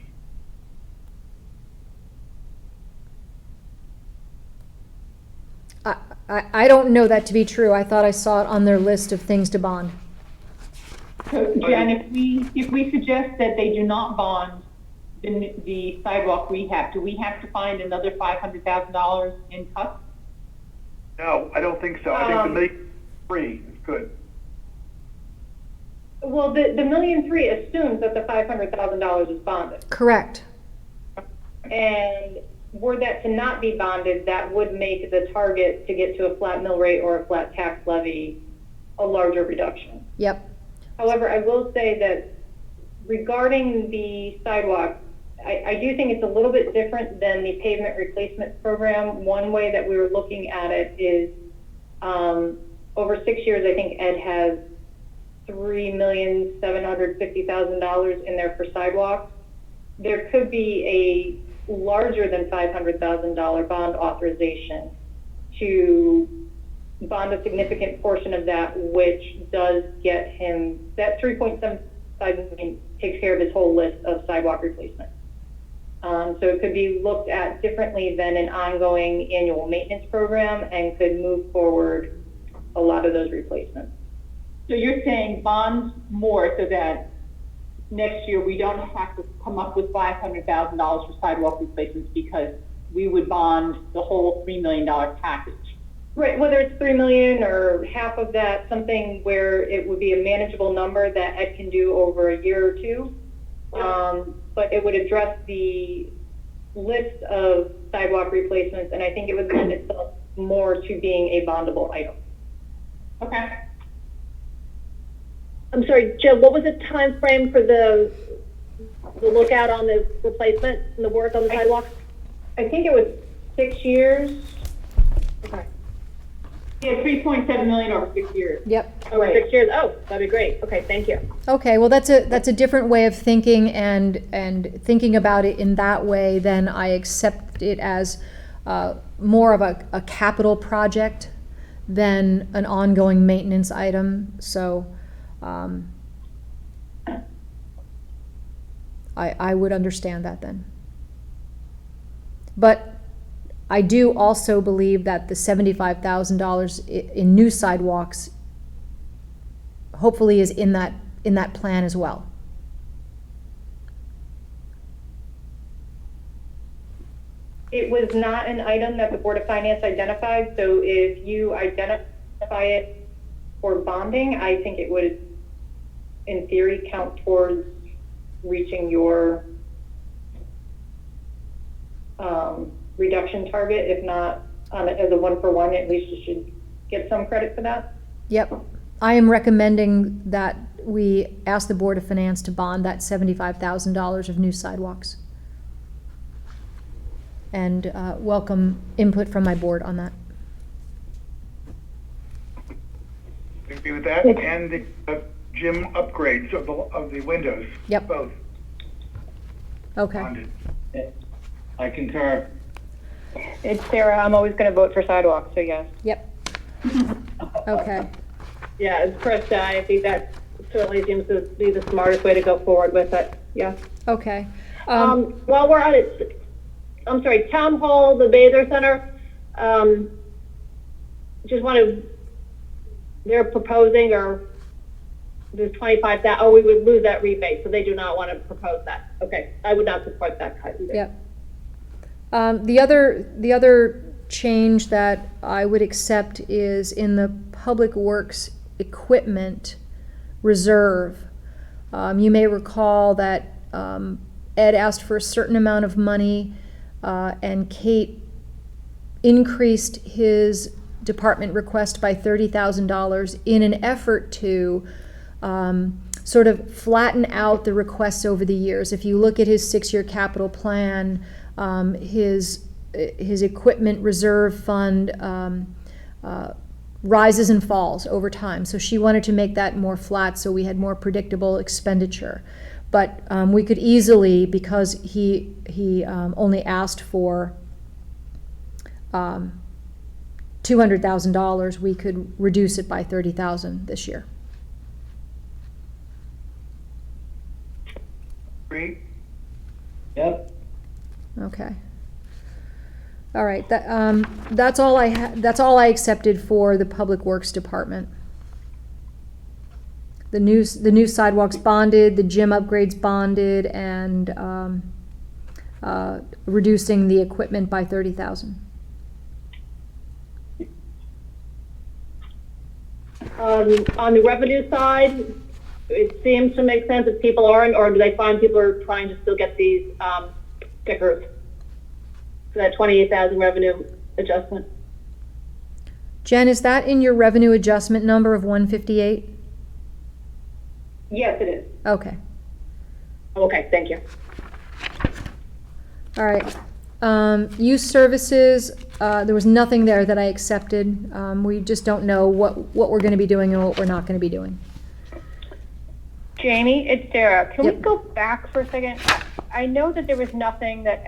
I don't know that to be true. I thought I saw it on their list of things to bond. So Jen, if we suggest that they do not bond the sidewalk rehab, do we have to find another $500,000 in cuts? No, I don't think so. I think the $1,300,000 is good. Well, the $1.3 million assumes that the $500,000 is bonded. Correct. And were that to not be bonded, that would make the target to get to a flat mill rate or a flat tax levy a larger reduction. Yep. However, I will say that regarding the sidewalk, I do think it's a little bit different than the pavement replacement program. One way that we were looking at it is over 6 years, I think Ed has $3,750,000 in there for sidewalks. There could be a larger than $500,000 bond authorization to bond a significant portion of that, which does get him, that 3.75 million takes care of his whole list of sidewalk replacement. So it could be looked at differently than an ongoing annual maintenance program and could move forward a lot of those replacements. So you're saying bond more so that next year we don't have to come up with $500,000 for sidewalk replacements because we would bond the whole $3 million package. Right, whether it's 3 million or half of that, something where it would be a manageable number that Ed can do over a year or two. But it would address the list of sidewalk replacements, and I think it would lend itself more to being a bondable item. Okay. I'm sorry, Jill, what was the time frame for the lookout on the replacement and the work on the sidewalks? I think it was 6 years. Okay. Yeah, 3.7 million over 6 years. Yep. Over 6 years? Oh, that'd be great. Okay, thank you. Okay, well, that's a different way of thinking, and thinking about it in that way, then I accept it as more of a capital project than an ongoing maintenance item, so, I would understand that then. But I do also believe that the $75,000 in new sidewalks hopefully is in that plan as well. It was not an item that the Board of Finance identified, so if you identify it for bonding, I think it would, in theory, count towards reaching your reduction target. If not, as a 1-for-1, at least you should get some credit for that. Yep. I am recommending that we ask the Board of Finance to bond that $75,000 of new sidewalks. And welcome input from my board on that. Agree with that, and the gym upgrades of the windows. Yep. Both Okay. bonded. I concur. It's Sarah, I'm always gonna vote for sidewalks, so yes. Yep. Okay. Yeah, as Chris said, I think that certainly seems to be the smartest way to go forward with it, yeah. Okay. While we're on it, I'm sorry, Town Hall, the Bather Center, just want to, they're proposing, or there's 25,000, oh, we would lose that rebate, so they do not want to propose that. Okay, I would not support that cut either. Yep. The other change that I would accept is in the Public Works equipment reserve. You may recall that Ed asked for a certain amount of money, and Kate increased his department request by $30,000 in an effort to sort of flatten out the requests over the years. If you look at his 6-year capital plan, his equipment reserve fund rises and falls over time. So she wanted to make that more flat so we had more predictable expenditure. But we could easily, because he only asked for $200,000, we could reduce it by $30,000 this year. Agree? Yep. Okay. All right. That's all that's all I accepted for the Public Works Department. The new sidewalks bonded, the gym upgrades bonded, and reducing the equipment by $30,000. On the revenue side, it seems to make sense if people aren't, or do they find people are trying to still get these stickers? So that 28,000 revenue adjustment. Jen, is that in your revenue adjustment number of 158? Yes, it is. Okay. Okay, thank you. All right. Youth services, there was nothing there that I accepted. We just don't know what we're going to be doing and what we're not going to be doing. Jamie, it's Sarah. Can we Yep. go back for a second? I know that there was nothing that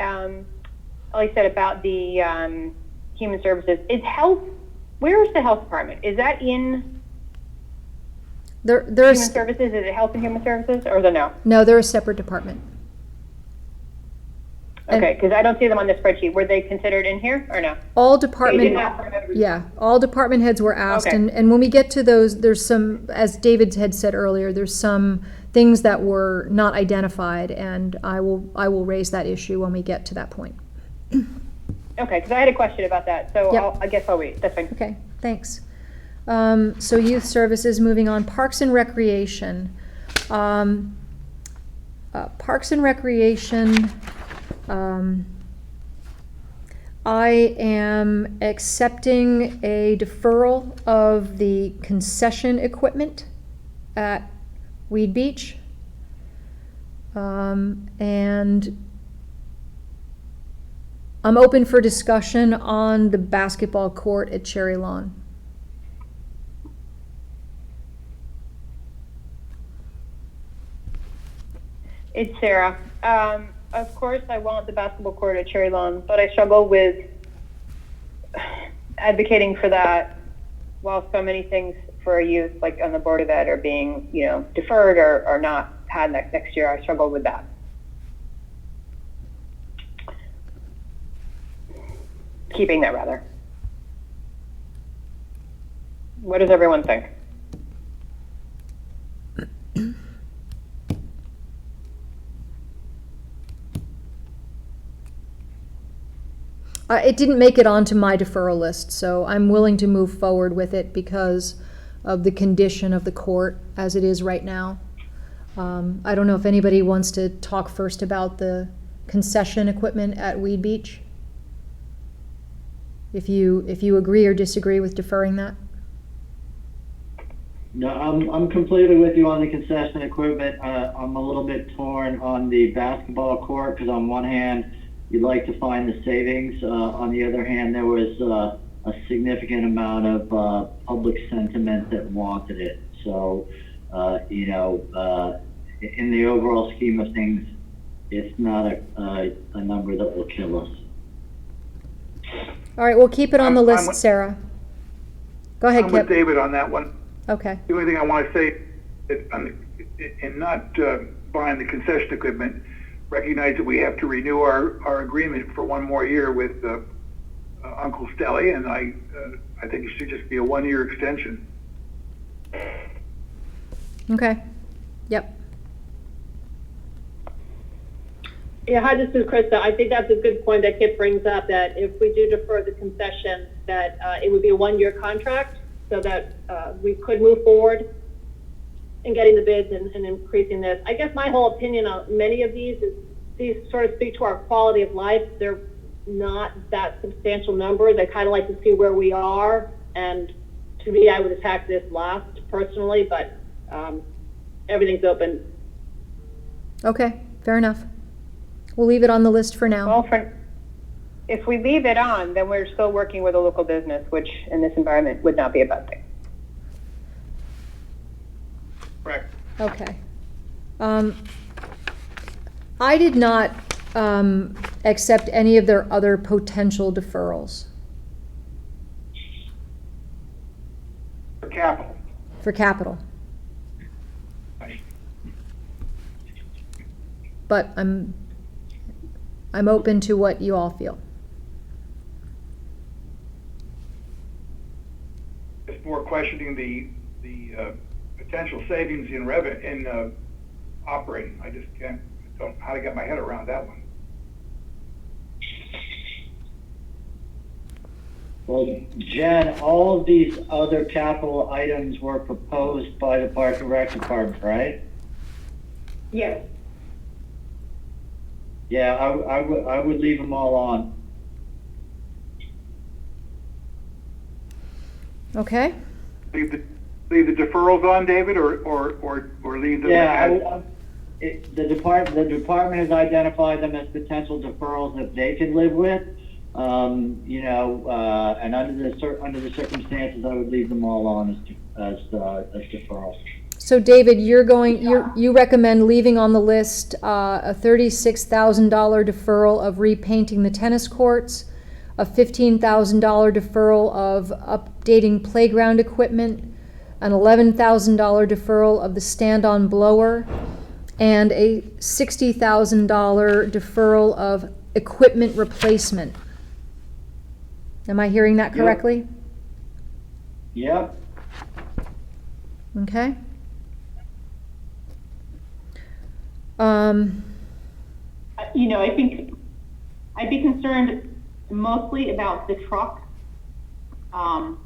Ellie said about the human services. Is health, where is the health department? Is that in There's human services? Is it health and human services, or is it no? no, they're a separate department. And- Okay, because I don't see them on the spreadsheet. Were they considered in here or no? All They department, did not remember. yeah, all department heads were asked, Okay. and when we get to those, there's some, as David had said earlier, there's some things that were not identified, and I will raise that issue when we get to that point. Okay, because I had a question about that, so Yep. I guess I'll wait. That's fine. Okay, thanks. So youth services, moving on, Parks and Recreation. Parks and Recreation, I am accepting a deferral of the concession equipment at Weed Beach. And I'm open for discussion on the basketball court at Cherry Lawn. It's Sarah. Of course, I want the basketball court at Cherry Lawn, but I struggle with advocating for that while so many things for youth, like on the Board of Ed, are being, deferred or not had next year, I struggle with that. Keeping that, rather. What does everyone think? It didn't make it onto my deferral list, so I'm willing to move forward with it because of the condition of the court as it is right now. I don't know if anybody wants to talk first about the concession equipment at Weed Beach. If you agree or disagree with deferring that. No, I'm completely with you on the concession equipment. I'm a little bit torn on the basketball court because on one hand, you'd like to find the savings. On the other hand, there was a significant amount of public sentiment that wanted it. So, in the overall scheme of things, it's not a number that will kill us. All right, we'll keep it on the I'm list, with- Sarah. Go ahead, I'm with Kip. David on that one. Okay. The only thing I want to say, in not buying the concession equipment, recognize that we have to renew our agreement for one more year with Uncle Stelly, and I think it should just be a 1-year extension. Okay. Yep. Yeah, hi, this is Krista. I think that's a good point that Kip brings up, that if we do defer the concession, that it would be a 1-year contract, so that we could move forward in getting the bids and increasing this. I guess my whole opinion on many of these is these sort of speak to our quality of life. They're not that substantial numbers. I kind of like to see where we are, and to me, I would attack this last personally, but everything's open. Okay, fair enough. We'll leave it on the list for now. Well, if we leave it on, then we're still working with a local business, which in this environment would not be a bad thing. Correct. Okay. I did not accept any of their other potential deferrals For capital. for capital. But I'm open to what you all feel. It's more questioning the potential savings in operating. I just don't know how to get my head around that one. Well, Jen, all of these other capital items were proposed by the Park and Rec Department, right? Yes. Yeah, I would leave them all on. Okay? Leave the deferrals on, David, or leave them as? Yeah, the department has identified them as potential deferrals that they can live with. And under the circumstances, I would leave them all on as deferrals. So David, you recommend leaving on the list a $36,000 deferral of repainting the tennis courts, a $15,000 deferral of updating playground equipment, an $11,000 deferral of the stand-on blower, and a $60,000 deferral of equipment replacement. Am I hearing that correctly? Yep. Okay. I think I'd be concerned mostly about the truck, and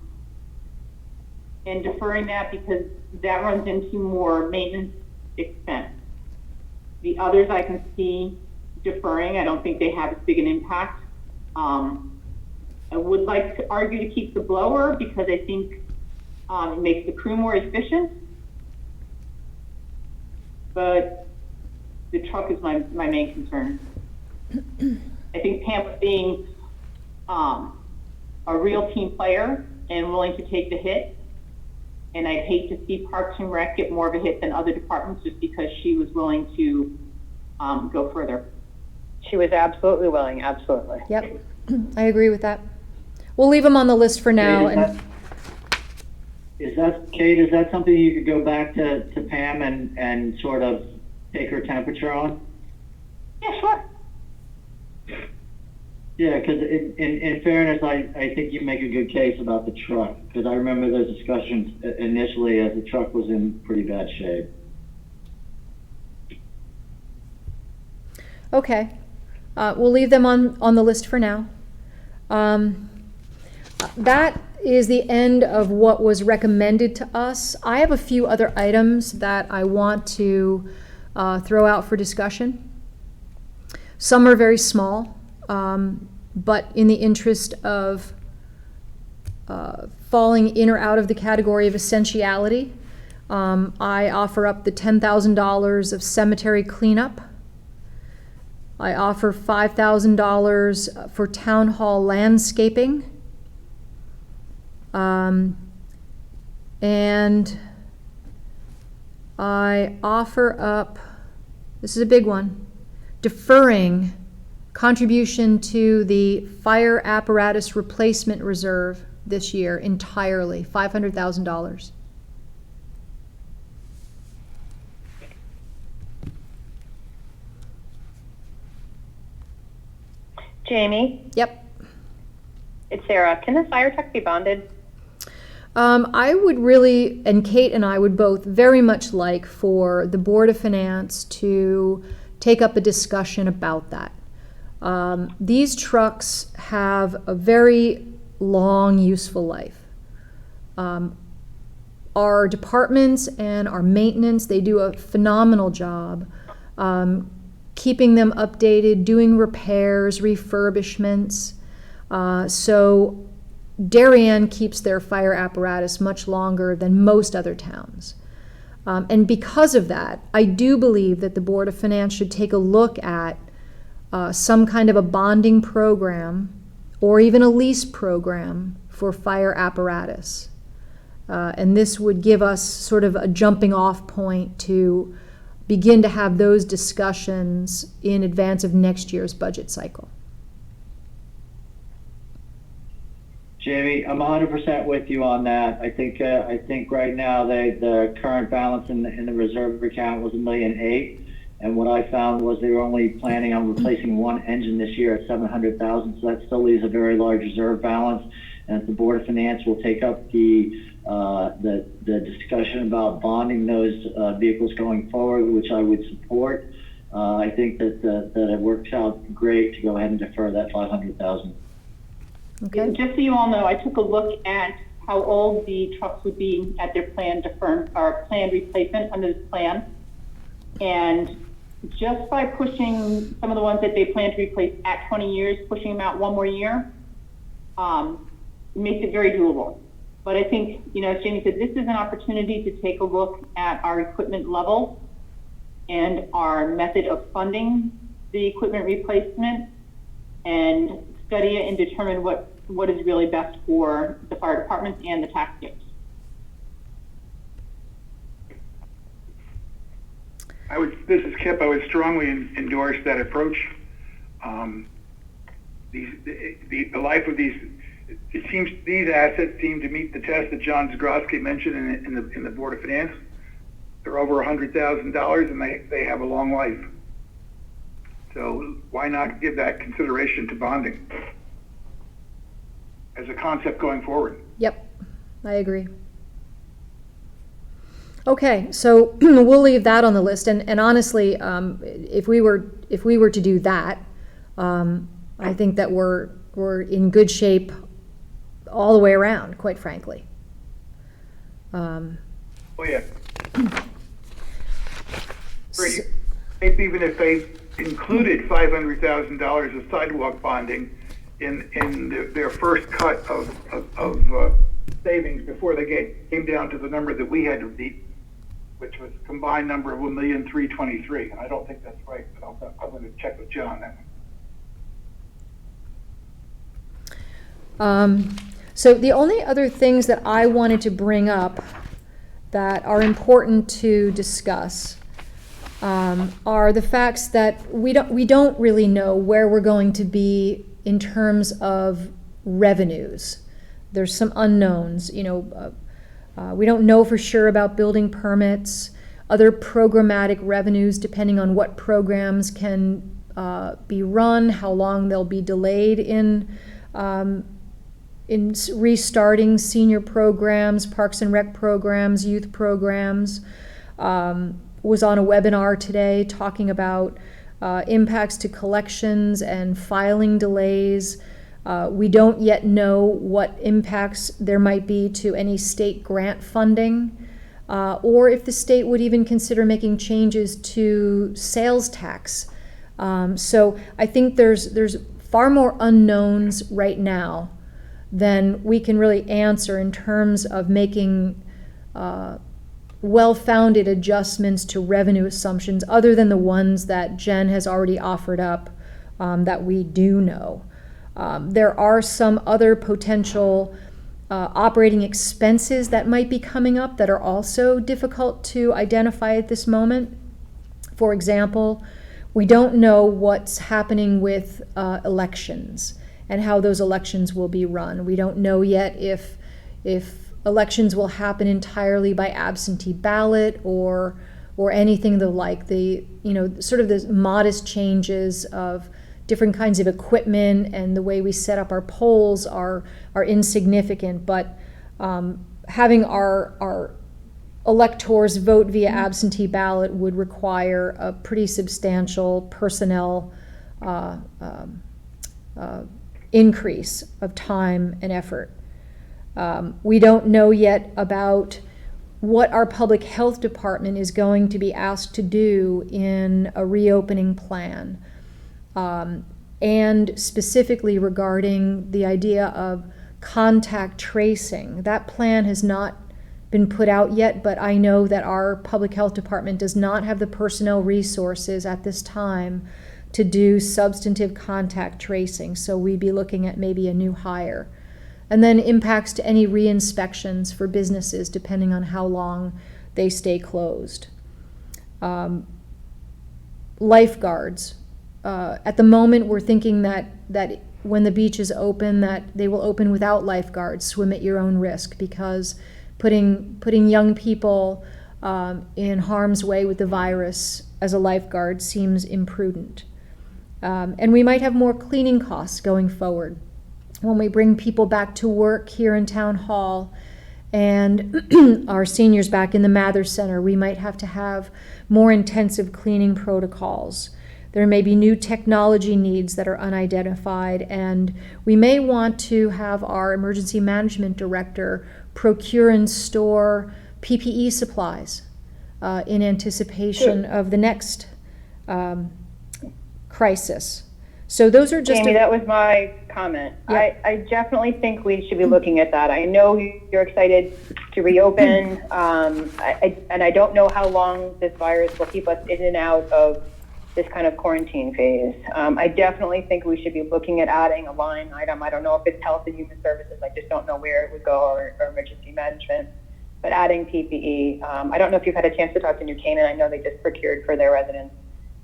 deferring that because that runs into more maintenance expense. The others I can see deferring. I don't think they have as big an impact. I would like to argue to keep the blower because I think it makes the crew more efficient. But the truck is my main concern. I think Pam was being a real team player and willing to take the hit. And I'd hate to see Parks and Rec get more of a hit than other departments just because she was willing to go further. She was absolutely willing, absolutely. Yep, I agree with that. We'll leave them on the list for now, and Kate, is that something you could go back to Pam and sort of take her temperature on? Yeah, sure. Yeah, because in fairness, I think you make a good case about the truck, because I remember those discussions initially as the truck was in pretty bad shape. Okay, we'll leave them on the list for now. That is the end of what was recommended to us. I have a few other items that I want to throw out for discussion. Some are very small, but in the interest of falling in or out of the category of essentiality, I offer up the $10,000 of cemetery cleanup. I offer $5,000 for town hall landscaping. And I offer up, this is a big one, deferring contribution to the fire apparatus replacement reserve this year entirely, $500,000. Jamie, Yep. it's Sarah. Can the fire truck be bonded? I would really, and Kate and I would both very much like for the Board of Finance to take up a discussion about that. These trucks have a very long useful life. Our departments and our maintenance, they do a phenomenal job keeping them updated, doing repairs, refurbishments. So Darien keeps their fire apparatus much longer than most other towns. And because of that, I do believe that the Board of Finance should take a look at some kind of a bonding program or even a lease program for fire apparatus. And this would give us sort of a jumping off point to begin to have those discussions in advance of next year's budget cycle. Jamie, I'm 100% with you on that. I think right now the current balance in the reserve account was $1.8 million, and what I found was they were only planning on replacing one engine this year at $700,000. So that still leaves a very large reserve balance. And if the Board of Finance will take up the discussion about bonding those vehicles going forward, which I would support, I think that it works out great to go ahead and defer that $500,000. Okay. Just so you all know, I took a look at how old the trucks would be at their planned replacement under this plan. And just by pushing some of the ones that they plan to replace at 20 years, pushing them out one more year, makes it very doable. But I think, as Jamie said, this is an opportunity to take a look at our equipment level and our method of funding the equipment replacement and study it and determine what is really best for the fire departments and the taxpayers. This is Kip. I would strongly endorse that approach. The life of these, these assets seem to meet the test that John Zagorowski mentioned in the Board of Finance. They're over $100,000 and they have a long life. So why not give that consideration to bonding as a concept going forward? Yep, I agree. Okay, so we'll leave that on the list, and honestly, if we were to do that, I think that we're in good shape all the way around, quite frankly. Oh yeah. Even if they included $500,000 of sidewalk bonding in their first cut of savings before they came down to the number that we had to beat, which was a combined number of $1,323,000. I don't think that's right, but I'm going to check with John then. So the only other things that I wanted to bring up that are important to discuss are the facts that we don't really know where we're going to be in terms of revenues. There's some unknowns. We don't know for sure about building permits, other programmatic revenues, depending on what programs can be run, how long they'll be delayed in restarting senior programs, Parks and Rec programs, youth programs. Was on a webinar today talking about impacts to collections and filing delays. We don't yet know what impacts there might be to any state grant funding, or if the state would even consider making changes to sales tax. So I think there's far more unknowns right now than we can really answer in terms of making well-founded adjustments to revenue assumptions, other than the ones that Jen has already offered up that we do know. There are some other potential operating expenses that might be coming up that are also difficult to identify at this moment. For example, we don't know what's happening with elections and how those elections will be run. We don't know yet if elections will happen entirely by absentee ballot or anything the like. The sort of the modest changes of different kinds of equipment and the way we set up our polls are insignificant, but having our electors vote via absentee ballot would require a pretty substantial personnel increase of time and effort. We don't know yet about what our public health department is going to be asked to do in a reopening plan, and specifically regarding the idea of contact tracing. That plan has not been put out yet, but I know that our public health department does not have the personnel resources at this time to do substantive contact tracing, so we'd be looking at maybe a new hire. And then impacts to any re-inspections for businesses depending on how long they stay closed. Lifeguards. At the moment, we're thinking that when the beaches open, that they will open without lifeguards, swim at your own risk, because putting young people in harm's way with the virus as a lifeguard seems imprudent. And we might have more cleaning costs going forward when we bring people back to work here in Town Hall and our seniors back in the Mather Center. We might have to have more intensive cleaning protocols. There may be new technology needs that are unidentified, and we may want to have our emergency management director procure and store PPE supplies in anticipation of the next crisis. So those are just— Jamie, that was my comment. Yeah. I definitely think we should be looking at that. I know you're excited to reopen, and I don't know how long this virus will keep us in and out of this kind of quarantine phase. I definitely think we should be looking at adding a line item. I don't know if it's health and human services. I just don't know where it would go, or emergency management. But adding PPE. I don't know if you've had a chance to talk to New Canaan. I know they just procured for their residents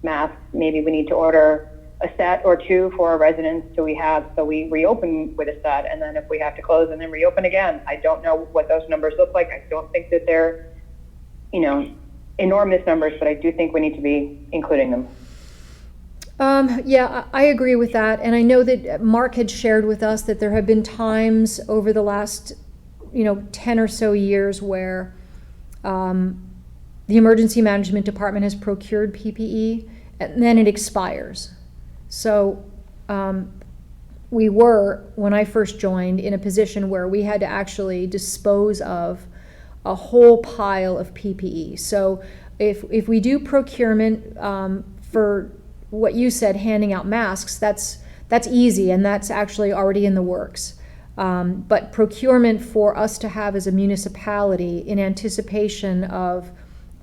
masks. Maybe we need to order a set or two for our residents so we reopen with a set, and then if we have to close and then reopen again. I don't know what those numbers look like. I don't think that they're, enormous numbers, but I do think we need to be including them. Yeah, I agree with that. And I know that Mark had shared with us that there have been times over the last, 10 or so years where the emergency management department has procured PPE and then it expires. So we were, when I first joined, in a position where we had to actually dispose of a whole pile of PPE. So if we do procurement for what you said, handing out masks, that's easy, and that's actually already in the works. But procurement for us to have as a municipality in anticipation of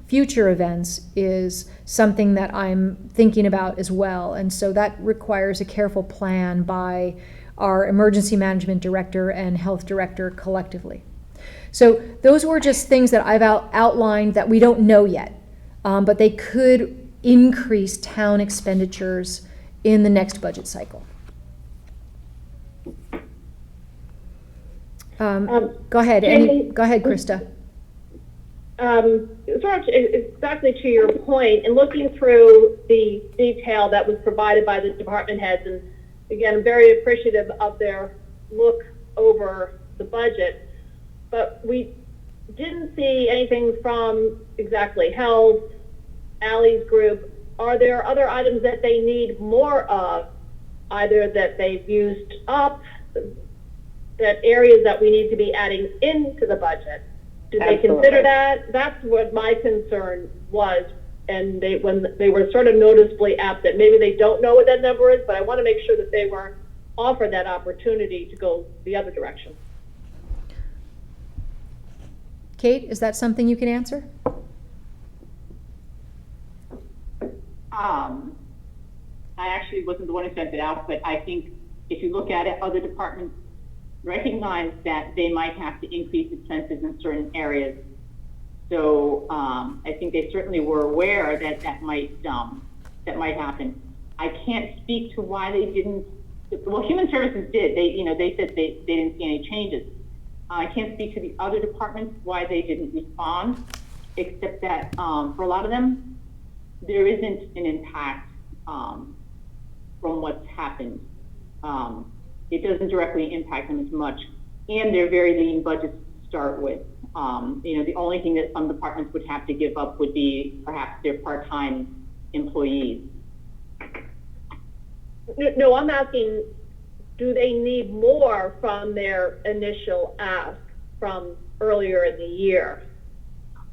future events is something that I'm thinking about as well. And so that requires a careful plan by our emergency management director and health director collectively. So those were just things that I've outlined that we don't know yet, but they could increase town expenditures in the next budget cycle. Go ahead, Jamie- go ahead, Krista. Sort of exactly to your point, in looking through the detail that was provided by the department heads, and again, I'm very appreciative of their look over the budget, but we didn't see anything from exactly health, Ally's group. Are there other items that they need more of, either that they've used up, that areas that we need to be adding into the budget? Did they consider that? That's what my concern was. And when they were sort of noticeably absent, maybe they don't know what that number is, but I want to make sure that they were offered that opportunity to go the other direction. Kate, is that something you can answer? I actually wasn't the one who sent it out, but I think if you look at it, other departments recognize that they might have to increase expenses in certain areas. So I think they certainly were aware that that might happen. I can't speak to why they didn't. Well, Human Services did. They said they didn't see any changes. I can't speak to the other departments why they didn't respond, except that for a lot of them, there isn't an impact from what's happened. It doesn't directly impact them as much, and they're very lean budgets to start with. The only thing that some departments would have to give up would be perhaps their part-time employees. No, I'm asking, do they need more from their initial ask from earlier in the year?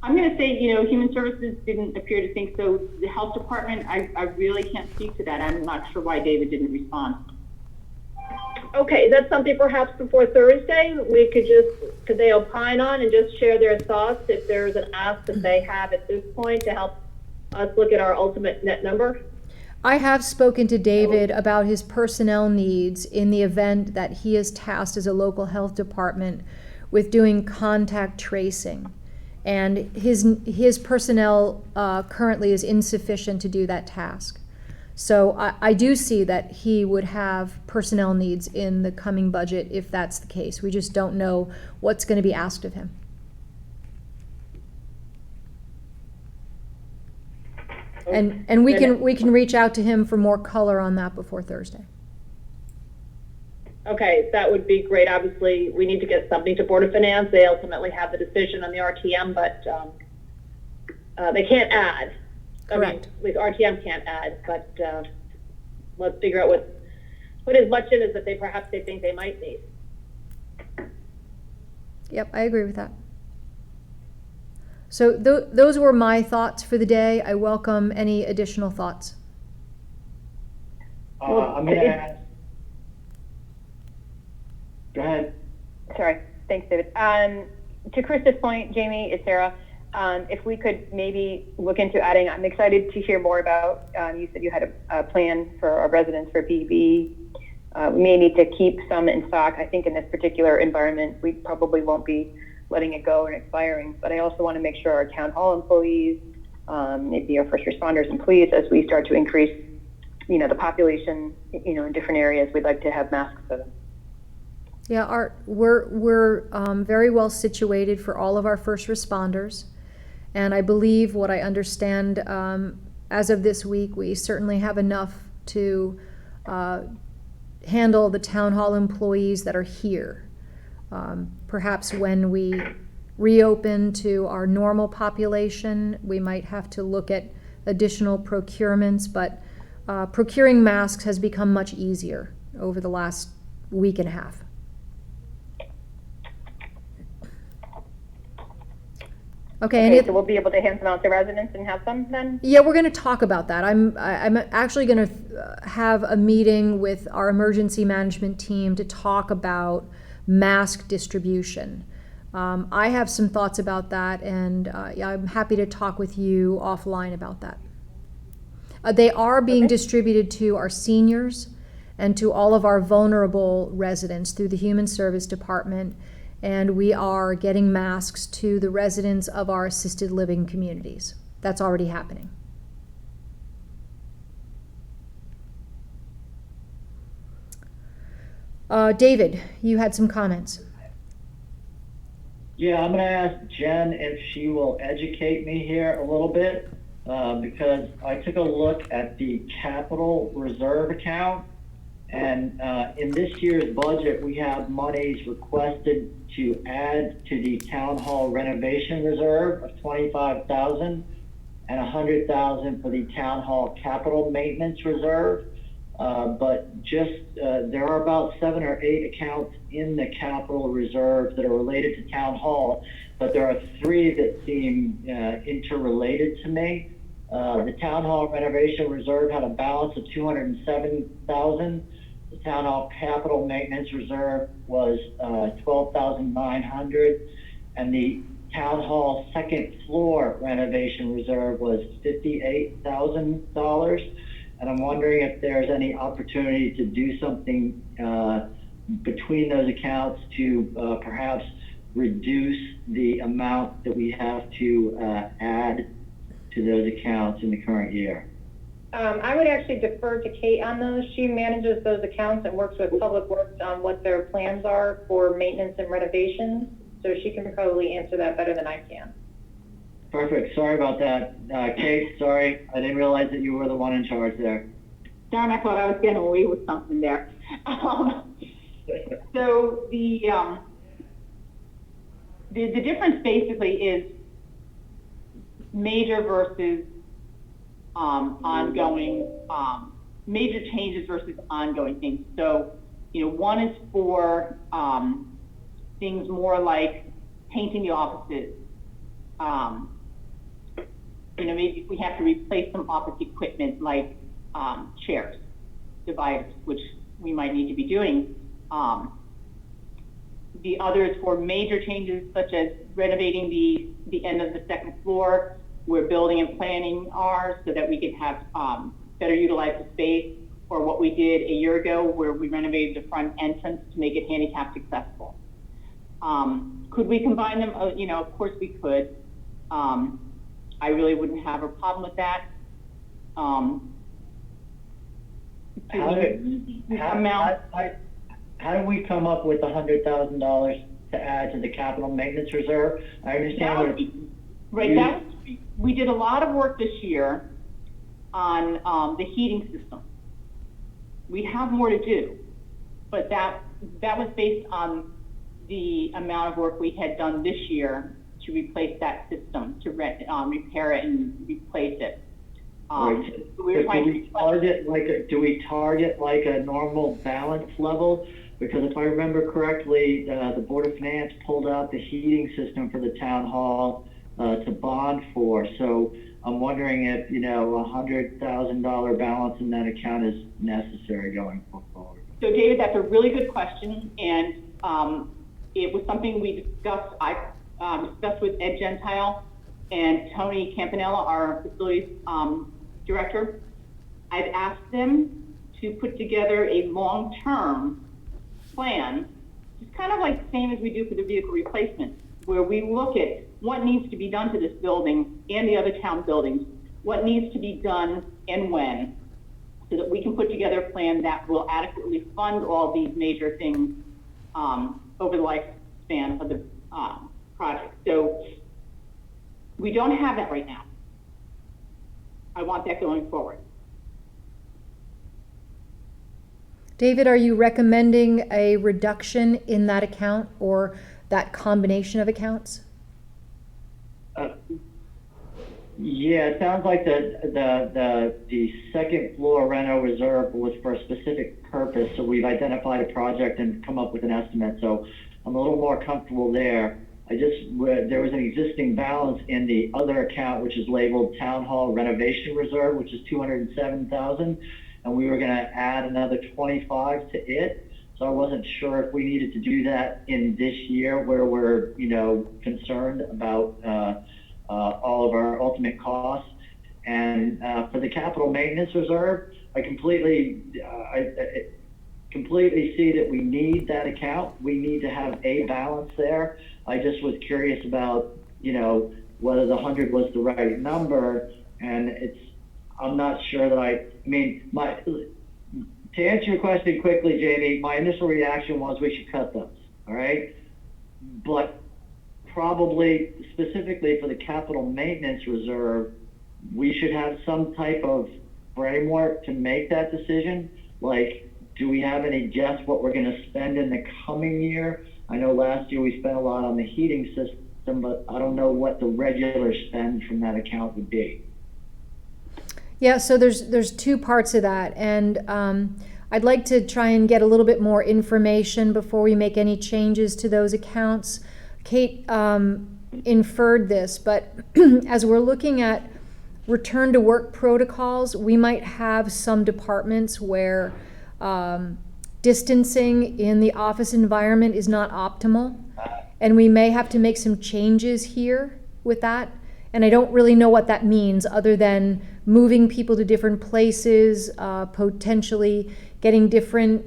I'm going to say, Human Services didn't appear to think so. The Health Department, I really can't speak to that. I'm not sure why David didn't respond. Okay, that's something perhaps before Thursday we could they opine on and just share their thoughts if there's an ask that they have at this point to help us look at our ultimate net number? I have spoken to David about his personnel needs in the event that he is tasked as a local health department with doing contact tracing. And his personnel currently is insufficient to do that task. So I do see that he would have personnel needs in the coming budget if that's the case. We just don't know what's going to be asked of him. And we can reach out to him for more color on that before Thursday. Okay, that would be great. Obviously, we need to get something to Board of Finance. They ultimately have the decision on the RTM, but they can't add. Correct. I mean, at least RTM can't add, but let's figure out put as much in as that they think they might need. Yep, I agree with that. So those were my thoughts for the day. I welcome any additional thoughts. I'm going to ask. Go ahead. Sorry. Thanks, David. To Krista's point, Jamie, it's Sarah. If we could maybe look into adding, I'm excited to hear more about, you said you had a plan for our residents for PB. We may need to keep some in stock. I think in this particular environment, we probably won't be letting it go and expiring, but I also want to make sure our town hall employees, maybe our first responders and police, as we start to increase, the population, in different areas, we'd like to have masks for them. Yeah, we're very well situated for all of our first responders. And I believe what I understand as of this week, we certainly have enough to handle the town hall employees that are here. Perhaps when we reopen to our normal population, we might have to look at additional procurements, but procuring masks has become much easier over the last week and a half. Okay, so we'll be able to hand them out to residents and have them then? Yeah, we're going to talk about that. I'm actually going to have a meeting with our emergency management team to talk about mask distribution. I have some thoughts about that, and I'm happy to talk with you offline about that. They are being distributed to our seniors and to all of our vulnerable residents through the Human Service Department. And we are getting masks to the residents of our assisted living communities. That's already happening. David, you had some comments. Yeah, I'm gonna ask Jen if she will educate me here a little bit, because I took a look at the capital reserve account, and in this year's budget, we have monies requested to add to the town hall renovation reserve of 25,000 and 100,000 for the town hall capital maintenance reserve. But just, there are about 7 or 8 accounts in the capital reserve that are related to town hall, but there are 3 that seem interrelated to me. The town hall renovation reserve had a balance of 207,000. The town hall capital maintenance reserve was 12,900, and the town hall second floor renovation reserve was $58,000. And I'm wondering if there's any opportunity to do something between those accounts to perhaps reduce the amount that we have to add to those accounts in the current year. I would actually defer to Kate on those. She manages those accounts and works with Public Works on what their plans are for maintenance and renovations. So she can probably answer that better than I can. Perfect. Sorry about that. Kate, sorry. I didn't realize that you were the one in charge there. Darn, I thought I was getting away with something there. So the difference basically is major versus ongoing, major changes versus ongoing things. So, one is for things more like painting the offices. Maybe we have to replace some office equipment like chairs, dividers, which we might need to be doing. The other is for major changes such as renovating the end of the second floor, where building and planning are, so that we can have better utilize the space, or what we did a year ago where we renovated the front entrance to make it handicap accessible. Could we combine them? Of course we could. I really wouldn't have a problem with that. How do we come up with $100,000 to add to the capital maintenance reserve? I understand we did a lot of work this year on the heating system. We have more to do, but that was based on the amount of work we had done this year to replace that system, to repair it and replace it. Do we target like a normal balance level? Because if I remember correctly, the Board of Finance pulled out the heating system for the town hall to bond for. So I'm wondering if, $100,000 balance in that account is necessary going forward. So David, that's a really good question. And it was something we discussed. I discussed with Ed Gentile and Tony Campanella, our facilities director. I've asked them to put together a long-term plan, just kind of like the same as we do for the vehicle replacement, where we look at what needs to be done to this building and the other town buildings, what needs to be done and when, so that we can put together a plan that will adequately fund all these major things over the lifespan of the project. So we don't have that right now. I want that going forward. David, are you recommending a reduction in that account or that combination of accounts? Yeah, it sounds like the second floor reno reserve was for a specific purpose. So we've identified a project and come up with an estimate. So I'm a little more comfortable there. There was an existing balance in the other account, which is labeled Town Hall Renovation Reserve, which is $207,000, and we were going to add another 25 to it. So I wasn't sure if we needed to do that in this year, where we're, concerned about all of our ultimate costs. And for the capital maintenance reserve, I completely see that we need that account. We need to have a balance there. I just was curious about, whether the 100 was the right number, and I'm not sure that to answer your question quickly, Jamie, my initial reaction was we should cut those, all right? But probably specifically for the capital maintenance reserve, we should have some type of framework to make that decision. Like, do we have any guess what we're gonna spend in the coming year? I know last year we spent a lot on the heating system, but I don't know what the regular spend from that account would be. Yeah, so there's two parts of that, and I'd like to try and get a little bit more information before we make any changes to those accounts. Kate inferred this, but as we're looking at return to work protocols, we might have some departments where distancing in the office environment is not optimal, and we may have to make some changes here with that. And I don't really know what that means, other than moving people to different places, potentially getting different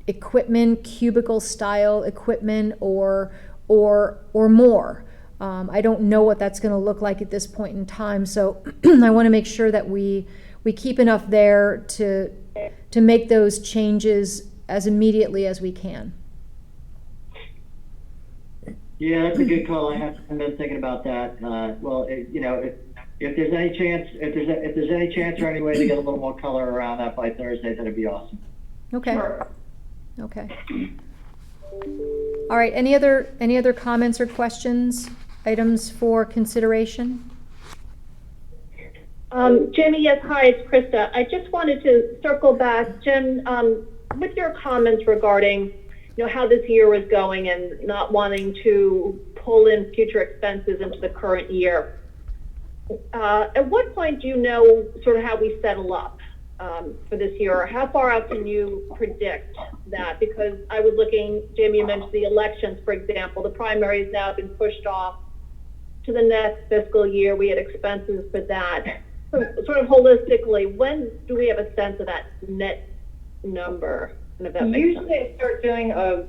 equipment, cubicle style equipment, or more. I don't know what that's going to look like at this point in time. So I want to make sure that we keep enough there to make those changes as immediately as we can. Yeah, that's a good call. I haven't been thinking about that. Well, if there's any chance, if there's any chance or any way to get a little more color around that by Thursday, that'd be awesome. Okay. Sure. Okay. All right. Any other comments or questions? Items for consideration? Jamie, yes, hi, it's Krista. I just wanted to circle back, Jim, with your comments regarding, how this year was going and not wanting to pull in future expenses into the current year. At what point do you know sort of how we settle up for this year, or how far out can you predict that? Because I was looking, Jamie, you mentioned the elections, for example. The primary has now been pushed off to the next fiscal year. We had expenses for that. So sort of holistically, when do we have a sense of that net number? And if that makes Usually sense. I start doing a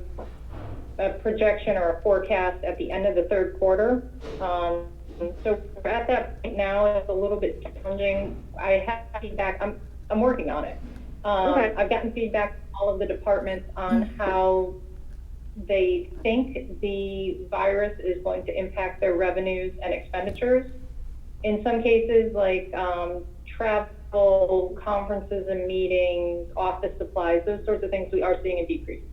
projection or a forecast at the end of the third quarter. So at that point now, it's a little bit challenging. I have feedback. I'm working on it. Okay. I've gotten feedback from all of the departments on how they think the virus is going to impact their revenues and expenditures. In some cases, like travel, conferences and meetings, office supplies, those sorts of things, we are seeing a decrease.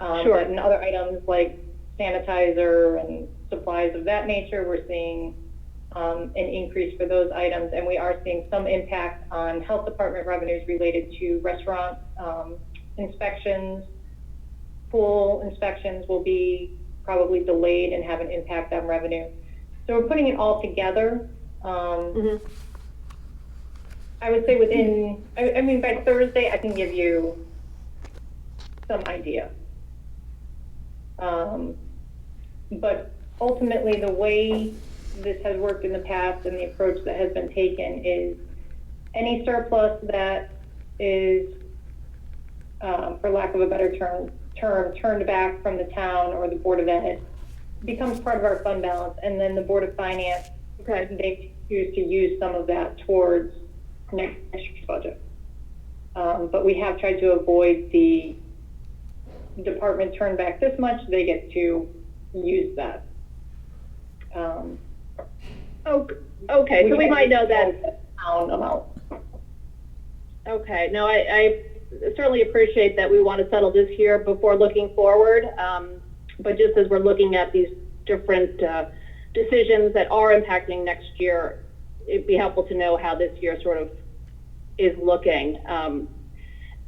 Sure. But in other items like sanitizer and supplies of that nature, we're seeing an increase for those items, and we are seeing some impact on health department revenues related to restaurant inspections. Pool inspections will be probably delayed and have an impact on revenue. So we're putting it all together. I would say within, I mean, by Thursday, I can give you some idea. But ultimately, the way this has worked in the past and the approach that has been taken is any surplus that is, for lack of a better term, turned back from the town or the Board of Ed becomes part of our fund balance, and then the Board of Finance, they choose to use some of that towards next year's budget. But we have tried to avoid the department turn back this much, they get to use that. Okay, so we might know that. Amount. Okay, no, I certainly appreciate that we want to settle this here before looking forward. But just as we're looking at these different decisions that are impacting next year, it'd be helpful to know how this year sort of is looking.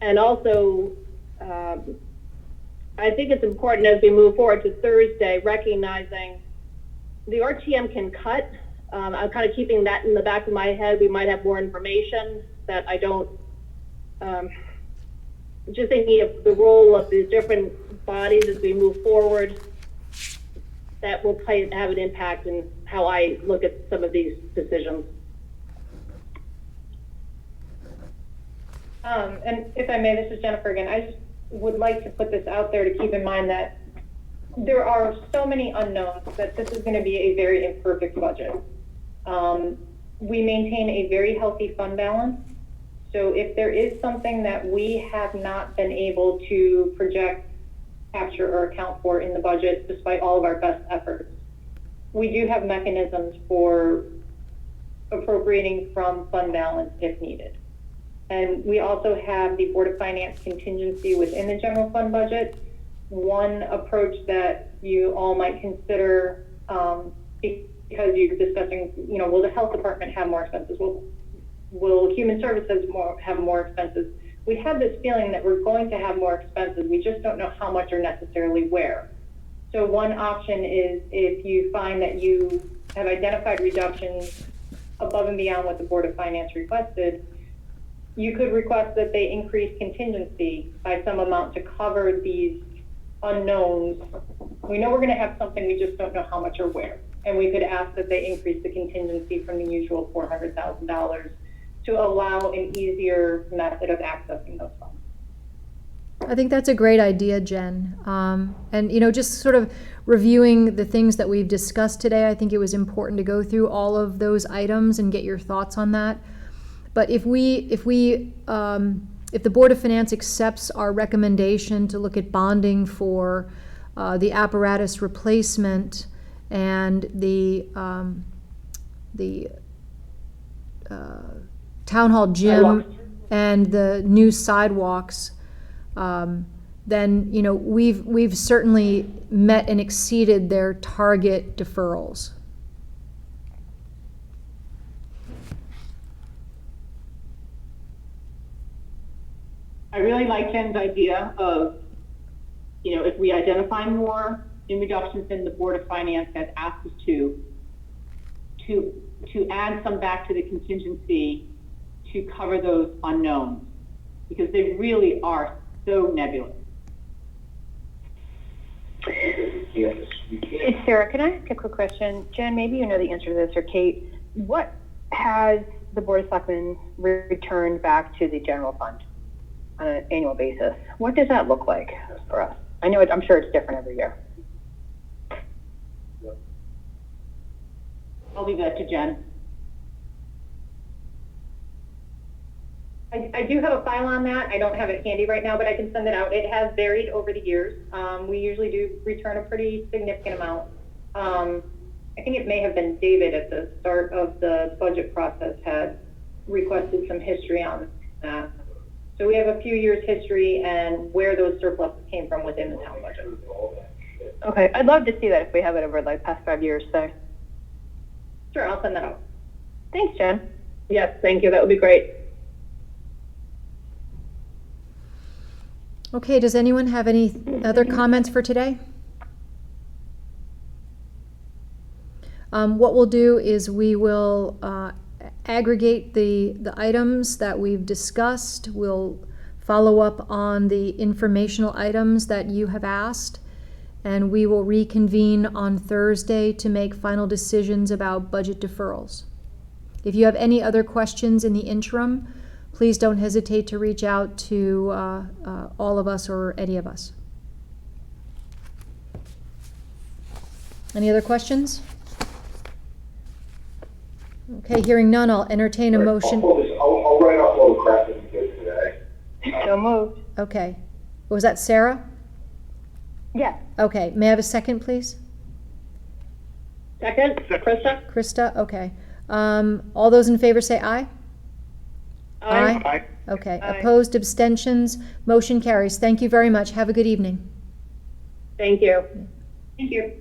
And also, I think it's important as we move forward to Thursday, recognizing the RTM can cut. I'm kind of keeping that in the back of my head. We might have more information that I don't, just thinking of the role of these different bodies as we move forward, that will have an impact in how I look at some of these decisions. And if I may, this is Jennifer again. I just would like to put this out there to keep in mind that there are so many unknowns that this is going to be a very imperfect budget. We maintain a very healthy fund balance. So if there is something that we have not been able to project, capture, or account for in the budget, despite all of our best efforts, we do have mechanisms for appropriating from fund balance if needed. And we also have the Board of Finance contingency within the general fund budget. One approach that you all might consider, because you're discussing, will the health department have more expenses? Will human services have more expenses? We have this feeling that we're going to have more expenses. We just don't know how much or necessarily where. So one option is, if you find that you have identified reductions above and beyond what the Board of Finance requested, you could request that they increase contingency by some amount to cover these unknowns. We know we're going to have something, we just don't know how much or where. And we could ask that they increase the contingency from the usual $400,000 to allow an easier method of accessing those funds. I think that's a great idea, Jen. And, just sort of reviewing the things that we've discussed today, I think it was important to go through all of those items and get your thoughts on that. But if the Board of Finance accepts our recommendation to look at bonding for the apparatus replacement and the town hall gym Sidewalks. and the new sidewalks, then we've certainly met and exceeded their target deferrals. I really like Jen's idea of, if we identify more in reductions than the Board of Finance has asked us to add some back to the contingency to cover those unknowns, because they really are so nebulous. It's Sarah, can I ask a quick question? Jen, maybe you know the answer to this, or Kate. What has the Board of Selectmen returned back to the general fund on an annual basis? What does that look like for us? I'm sure it's different every year. I'll leave that to Jen. I do have a file on that. I don't have it handy right now, but I can send it out. It has varied over the years. We usually do return a pretty significant amount. I think it may have been David at the start of the budget process had requested some history on that. So we have a few years history and where those surpluses came from within the town budget. Okay, I'd love to see that if we have it over like past 5 years. So Sure, I'll send that out. thanks, Jen. Yes, thank you, that would be great. Okay, does anyone have any other comments for today? What we'll do is we will aggregate the items that we've discussed. We'll follow up on the informational items that you have asked, and we will reconvene on Thursday to make final decisions about budget deferrals. If you have any other questions in the interim, please don't hesitate to reach out to all of us or any of us. Any other questions? Okay, hearing none, I'll entertain a motion. I'll write off all the crap that you did today. So moved. Okay. Was that Sarah? Yes. Okay, may I have a second, please? Second, Krista? Krista, okay. All those in favor say aye? Aye. Okay, Aye. opposed, abstentions, motion carries. Thank you very much. Have a good evening. Thank you. Thank you.